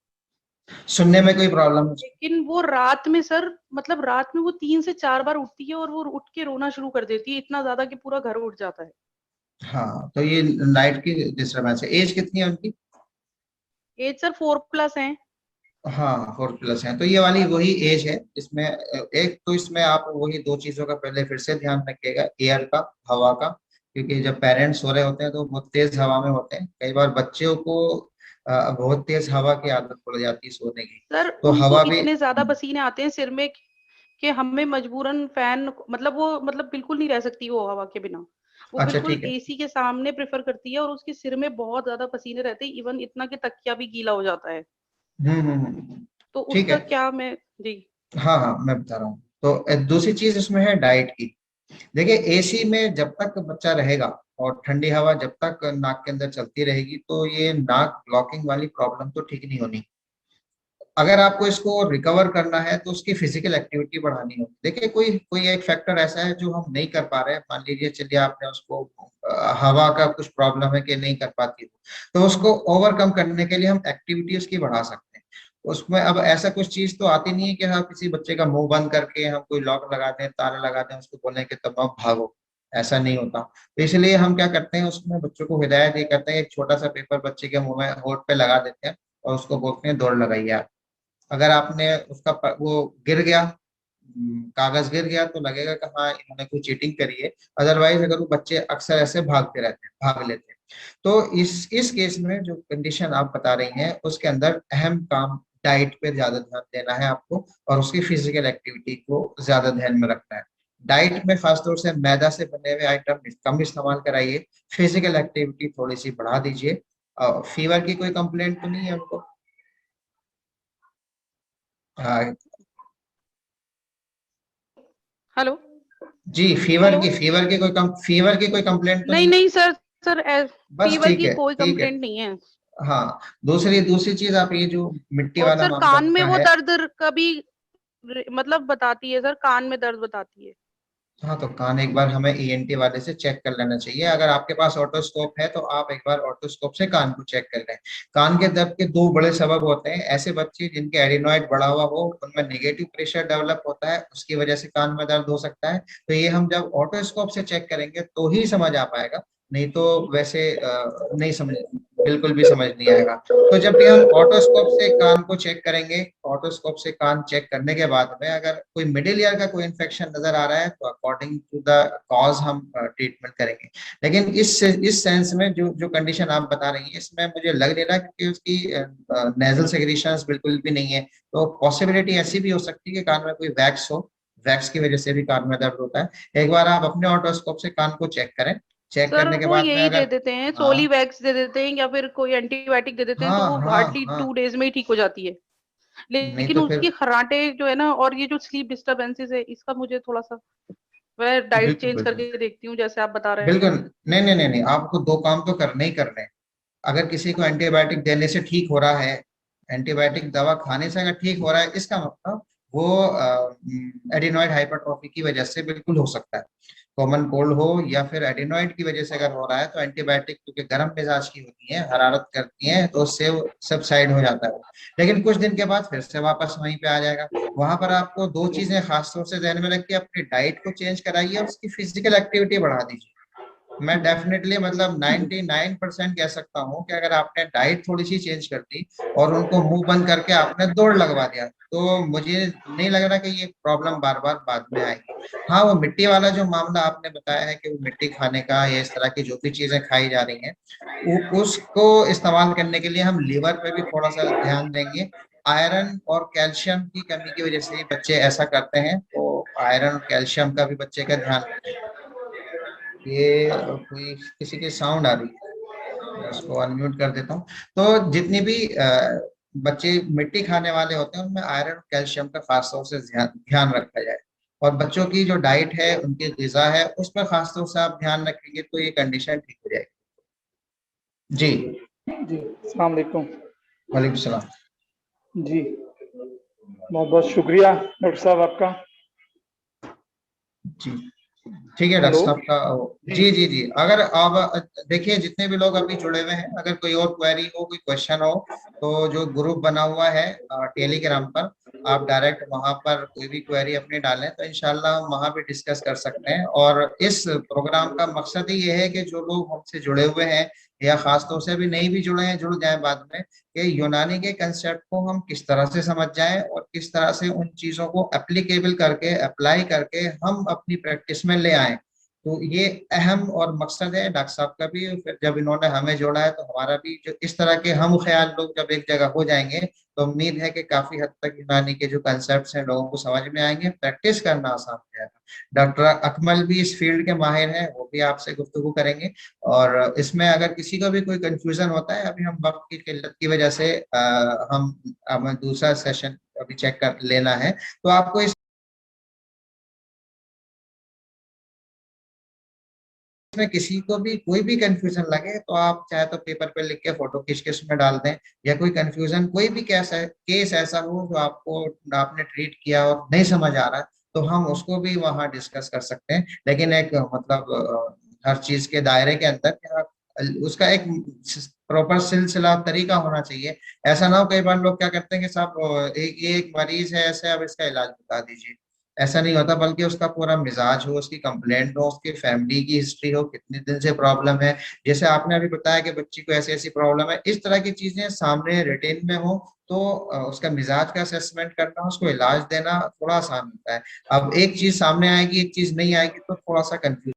सुनने में कोई प्रॉब्लम? लेकिन वो रात में सर, मतलब रात में वो 3 से 4 बार उठती है और वो उठ के रोना शुरू कर देती है, इतना ज्यादा कि पूरा घर उठ जाता है। हाँ, तो ये नाइट की डिस्टर्बेंस है। एज कितनी है उनकी? एज सर 4+ है। हाँ, 4+ है, तो ये वाली वही एज है। इसमें एक तो इसमें आप वही दो चीजों का पहले फिर से ध्यान रखिएगा, एयर का, हवा का, क्योंकि जब पेरेंट्स सो रहे होते हैं तो बहुत तेज हवा में होते हैं। कई बार बच्चों को बहुत तेज हवा की आदत पड़ जाती है सोने की, सर तो उनको हवा भी। इतने ज्यादा पसीने आते हैं सिर में कि हमें मजबूरन फैन, मतलब वो मतलब बिल्कुल नहीं रह सकती वो हवा के बिना। वो अच्छा, बिल्कुल ठीक है। एसी के सामने प्रेफर करती है, और उसके सिर में बहुत ज्यादा पसीने रहते हैं, इवन इतना कि तकिया भी गीला हो जाता है। तो ठीक है। उसका क्या मैं जी। हाँ हाँ, मैं बता रहा हूँ। तो दूसरी चीज इसमें है डाइट की। देखिए, एसी में जब तक बच्चा रहेगा और ठंडी हवा जब तक नाक के अंदर चलती रहेगी, तो ये नाक ब्लॉकिंग वाली प्रॉब्लम तो ठीक नहीं होनी। अगर आपको इसको रिकवर करना है तो उसकी फिजिकल एक्टिविटी बढ़ानी होगी। देखिए, कोई कोई एक फैक्टर ऐसा है जो हम नहीं कर पा रहे हैं। मान लीजिए, चलिए आपने उसको हवा का कुछ प्रॉब्लम है कि नहीं कर पाती, तो उसको ओवरकम करने के लिए हम एक्टिविटी उसकी बढ़ा सकते हैं। उसमें अब ऐसा कुछ चीज तो आती नहीं है कि हाँ, किसी बच्चे का मुंह बंद करके हम कोई लॉक लगा दें, ताला लगा दें, उसको बोलें कि तुम अब भागो। ऐसा नहीं होता। तो इसलिए हम क्या करते हैं, उसमें बच्चों को हिदायत ये करते हैं, एक छोटा सा पेपर बच्चे के मुंह में, होठ पे लगा देते हैं और उसको बोलते हैं दौड़ लगाइए आप। अगर आपने उसका वो गिर गया, कागज गिर गया, तो लगेगा कि हाँ, इन्होंने कोई चीटिंग करी है। अदरवाइज अगर वो बच्चे अक्सर ऐसे भागते रहते हैं, भाग लेते हैं। तो इस केस में जो कंडीशन आप बता रही हैं, उसके अंदर अहम काम डाइट पे ज्यादा ध्यान देना है आपको, और उसकी फिजिकल एक्टिविटी को ज्यादा ध्यान में रखना है। डाइट में खासतौर से मैदा से बने हुए आइटम कम इस्तेमाल कराइए, फिजिकल एक्टिविटी थोड़ी सी बढ़ा दीजिए। फीवर की कोई कंप्लेंट तो नहीं है उनको? हाँ हेलो। जी, हेलो। फीवर की फीवर की कोई कंप्लेंट तो नहीं नहीं? नहीं सर, सर बस फीवर ठीक की है, कोई ठीक है। कंप्लेंट नहीं है। हाँ, दूसरी दूसरी चीज, आप ये जो मिट्टी और वाला सर मामला कान में उनका वो है। दर्द कभी मतलब बताती है सर, कान में दर्द बताती है। हाँ, तो कान एक बार हमें ईएनटी वाले से चेक कर लेना चाहिए। अगर आपके पास ऑटोस्कोप है तो आप एक बार ऑटोस्कोप से कान को चेक कर लें। कान के दर्द के दो बड़े सबब होते हैं। ऐसे बच्चे जिनके एडिनॉइड बढ़ा हुआ हो, उनमें नेगेटिव प्रेशर डेवलप होता है, उसकी वजह से कान में दर्द हो सकता है। तो ये हम जब ऑटोस्कोप से चेक करेंगे तो ही समझ आ पाएगा, नहीं तो वैसे नहीं समझ, बिल्कुल भी समझ नहीं आएगा। तो जब भी हम ऑटोस्कोप से कान को चेक करेंगे, ऑटोस्कोप से कान चेक करने के बाद में अगर कोई मिडिल ईयर का कोई इन्फेक्शन नजर आ रहा है, तो अकॉर्डिंग टू द कॉज हम ट्रीटमेंट करेंगे। लेकिन इस सेंस में जो जो कंडीशन आप बता रही हैं, इसमें मुझे लग नहीं रहा, क्योंकि उसकी नेजल सेक्रीशंस बिल्कुल भी नहीं है। तो पॉसिबिलिटी ऐसी भी हो सकती है कि कान में कोई वैक्स हो, वैक्स की वजह से भी कान में दर्द होता है। एक बार आप अपने ऑटोस्कोप से कान को चेक करें। चेक सर करने के वो बाद में यही दे अगर, देते हैं, सोली हाँ वैक्स दे देते हैं या फिर कोई एंटीबायोटिक दे देते हैं, तो हाँ वो हाँ हार्डली हाँ, 2 डेज में ही ठीक हो जाती है। नहीं लेकिन तो फिर उसकी खर्राटे जो है ना, और ये जो स्लीप डिस्टरबेंसेस है, इसका मुझे थोड़ा सा, मैं डाइट बिल्कुल चेंज बिल्कुल करके देखती हूँ जैसे आप बता रहे हैं। बिल्कुल। नहीं नहीं नहीं नहीं, आपको दो काम तो करने ही करने हैं। अगर किसी को एंटीबायोटिक देने से ठीक हो रहा है, एंटीबायोटिक दवा खाने से अगर ठीक हो रहा है, इसका मतलब वो एडिनॉइड हाइपरट्रॉफी की वजह से बिल्कुल हो सकता है। कॉमन कोल्ड हो या फिर एडिनॉइड की वजह से अगर हो रहा है, तो एंटीबायोटिक क्योंकि गर्म मिजाज की होती है, हरारत करती है, तो उससे वो सब साइड हो जाता है। लेकिन कुछ दिन के बाद फिर से वापस वहीं पे आ जाएगा। वहां पर आपको दो चीजें खासतौर से ध्यान में रख के, अपनी डाइट को चेंज कराइए और उसकी फिजिकल एक्टिविटी बढ़ा दीजिए। मैं डेफिनेटली मतलब 99% कह सकता हूँ कि अगर आपने डाइट थोड़ी सी चेंज कर दी और उनको मुंह बंद करके आपने दौड़ लगवा दिया, तो मुझे नहीं लग रहा कि ये प्रॉब्लम बार बार बाद में आएगी। हाँ, वो मिट्टी वाला जो मामला आपने बताया है कि वो मिट्टी खाने का या इस तरह की जो भी चीजें खाई जा रही हैं, उसको इस्तेमाल करने के लिए हम लीवर पे भी थोड़ा सा ध्यान देंगे। आयरन और कैल्शियम की कमी की वजह से ही बच्चे ऐसा करते हैं, तो आयरन और कैल्शियम का भी बच्चे का ध्यान रखें। ये कोई किसी की साउंड आ रही है, मैं इसको अनम्यूट कर देता हूँ। तो जितनी भी बच्चे मिट्टी खाने वाले होते हैं, उनमें आयरन और कैल्शियम का खास तौर से ध्यान ध्यान रखा जाए। और बच्चों की जो डाइट है, उनकी ग़िज़ा है, उस पर खास तौर से आप ध्यान रखेंगे तो ये कंडीशन ठीक हो जाएगी। जी, जी, अस्सलाम वालेकुम। वालेकुम सलाम। जी, बहुत बहुत शुक्रिया डॉक्टर साहब आपका। जी। ठीक है डॉक्टर हेलो। साहब का जी जी जी, अगर आप देखिए जितने भी लोग अभी जुड़े हुए हैं, अगर कोई और क्वेरी हो, कोई क्वेश्चन हो, तो जो ग्रुप बना हुआ है टेलीग्राम पर, आप डायरेक्ट वहां पर कोई भी क्वेरी अपनी डालें तो इंशाल्लाह हम वहां पे डिस्कस कर सकते हैं। और इस प्रोग्राम का मकसद ही ये है कि जो लोग हमसे जुड़े हुए हैं या खास तौर से अभी नहीं भी जुड़े हैं, जुड़ जाए बाद में, कि यूनानी के कंसेप्ट को हम किस तरह से समझ जाएं और किस तरह से उन चीजों को एप्लीकेबल करके, अप्लाई करके हम अपनी प्रैक्टिस में ले आए। तो ये अहम और मकसद है डॉक्टर साहब का भी। फिर जब इन्होंने हमें जोड़ा है तो हमारा भी, जो इस तरह के हम ख्याल लोग जब एक जगह हो जाएंगे तो उम्मीद है कि काफी हद तक यूनानी के जो कंसेप्ट हैं लोगों को समझ में आएंगे, प्रैक्टिस करना आसान हो जाएगा। डॉक्टर अकमल भी इस फील्ड के माहिर हैं, वो भी आपसे गुफ्तगू करेंगे। और इसमें अगर किसी को भी कोई कंफ्यूजन होता है, अभी हम वक्त की किल्लत की वजह से हमें दूसरा सेशन अभी चेक कर लेना है, तो आपको इसमें किसी को भी कोई भी कंफ्यूजन लगे तो आप चाहे तो पेपर पे लिख के फोटो खींच के उसमें डाल दें, या कोई कंफ्यूजन, कोई भी केस ऐसा हो जो आपको, आपने ट्रीट किया और नहीं समझ आ रहा है, तो हम उसको भी वहां डिस्कस कर सकते हैं। लेकिन एक मतलब हर चीज के दायरे के अंदर उसका एक प्रॉपर सिलसिला तरीका होना चाहिए। ऐसा ना हो, कई बार लोग क्या करते हैं कि साहब एक मरीज है ऐसे, अब इसका इलाज बता दीजिए। ऐसा नहीं होता, बल्कि उसका पूरा मिजाज हो, उसकी कंप्लेंट हो, उसकी फैमिली की हिस्ट्री हो, कितने दिन से प्रॉब्लम है। जैसे आपने अभी बताया कि बच्ची को ऐसी ऐसी प्रॉब्लम है, इस तरह की चीजें सामने रिटेन में हो तो उसका मिजाज का असेसमेंट करना, उसको इलाज देना थोड़ा आसान होता है। अब एक चीज सामने आएगी, एक चीज नहीं आएगी, तो थोड़ा सा कंफ्यूज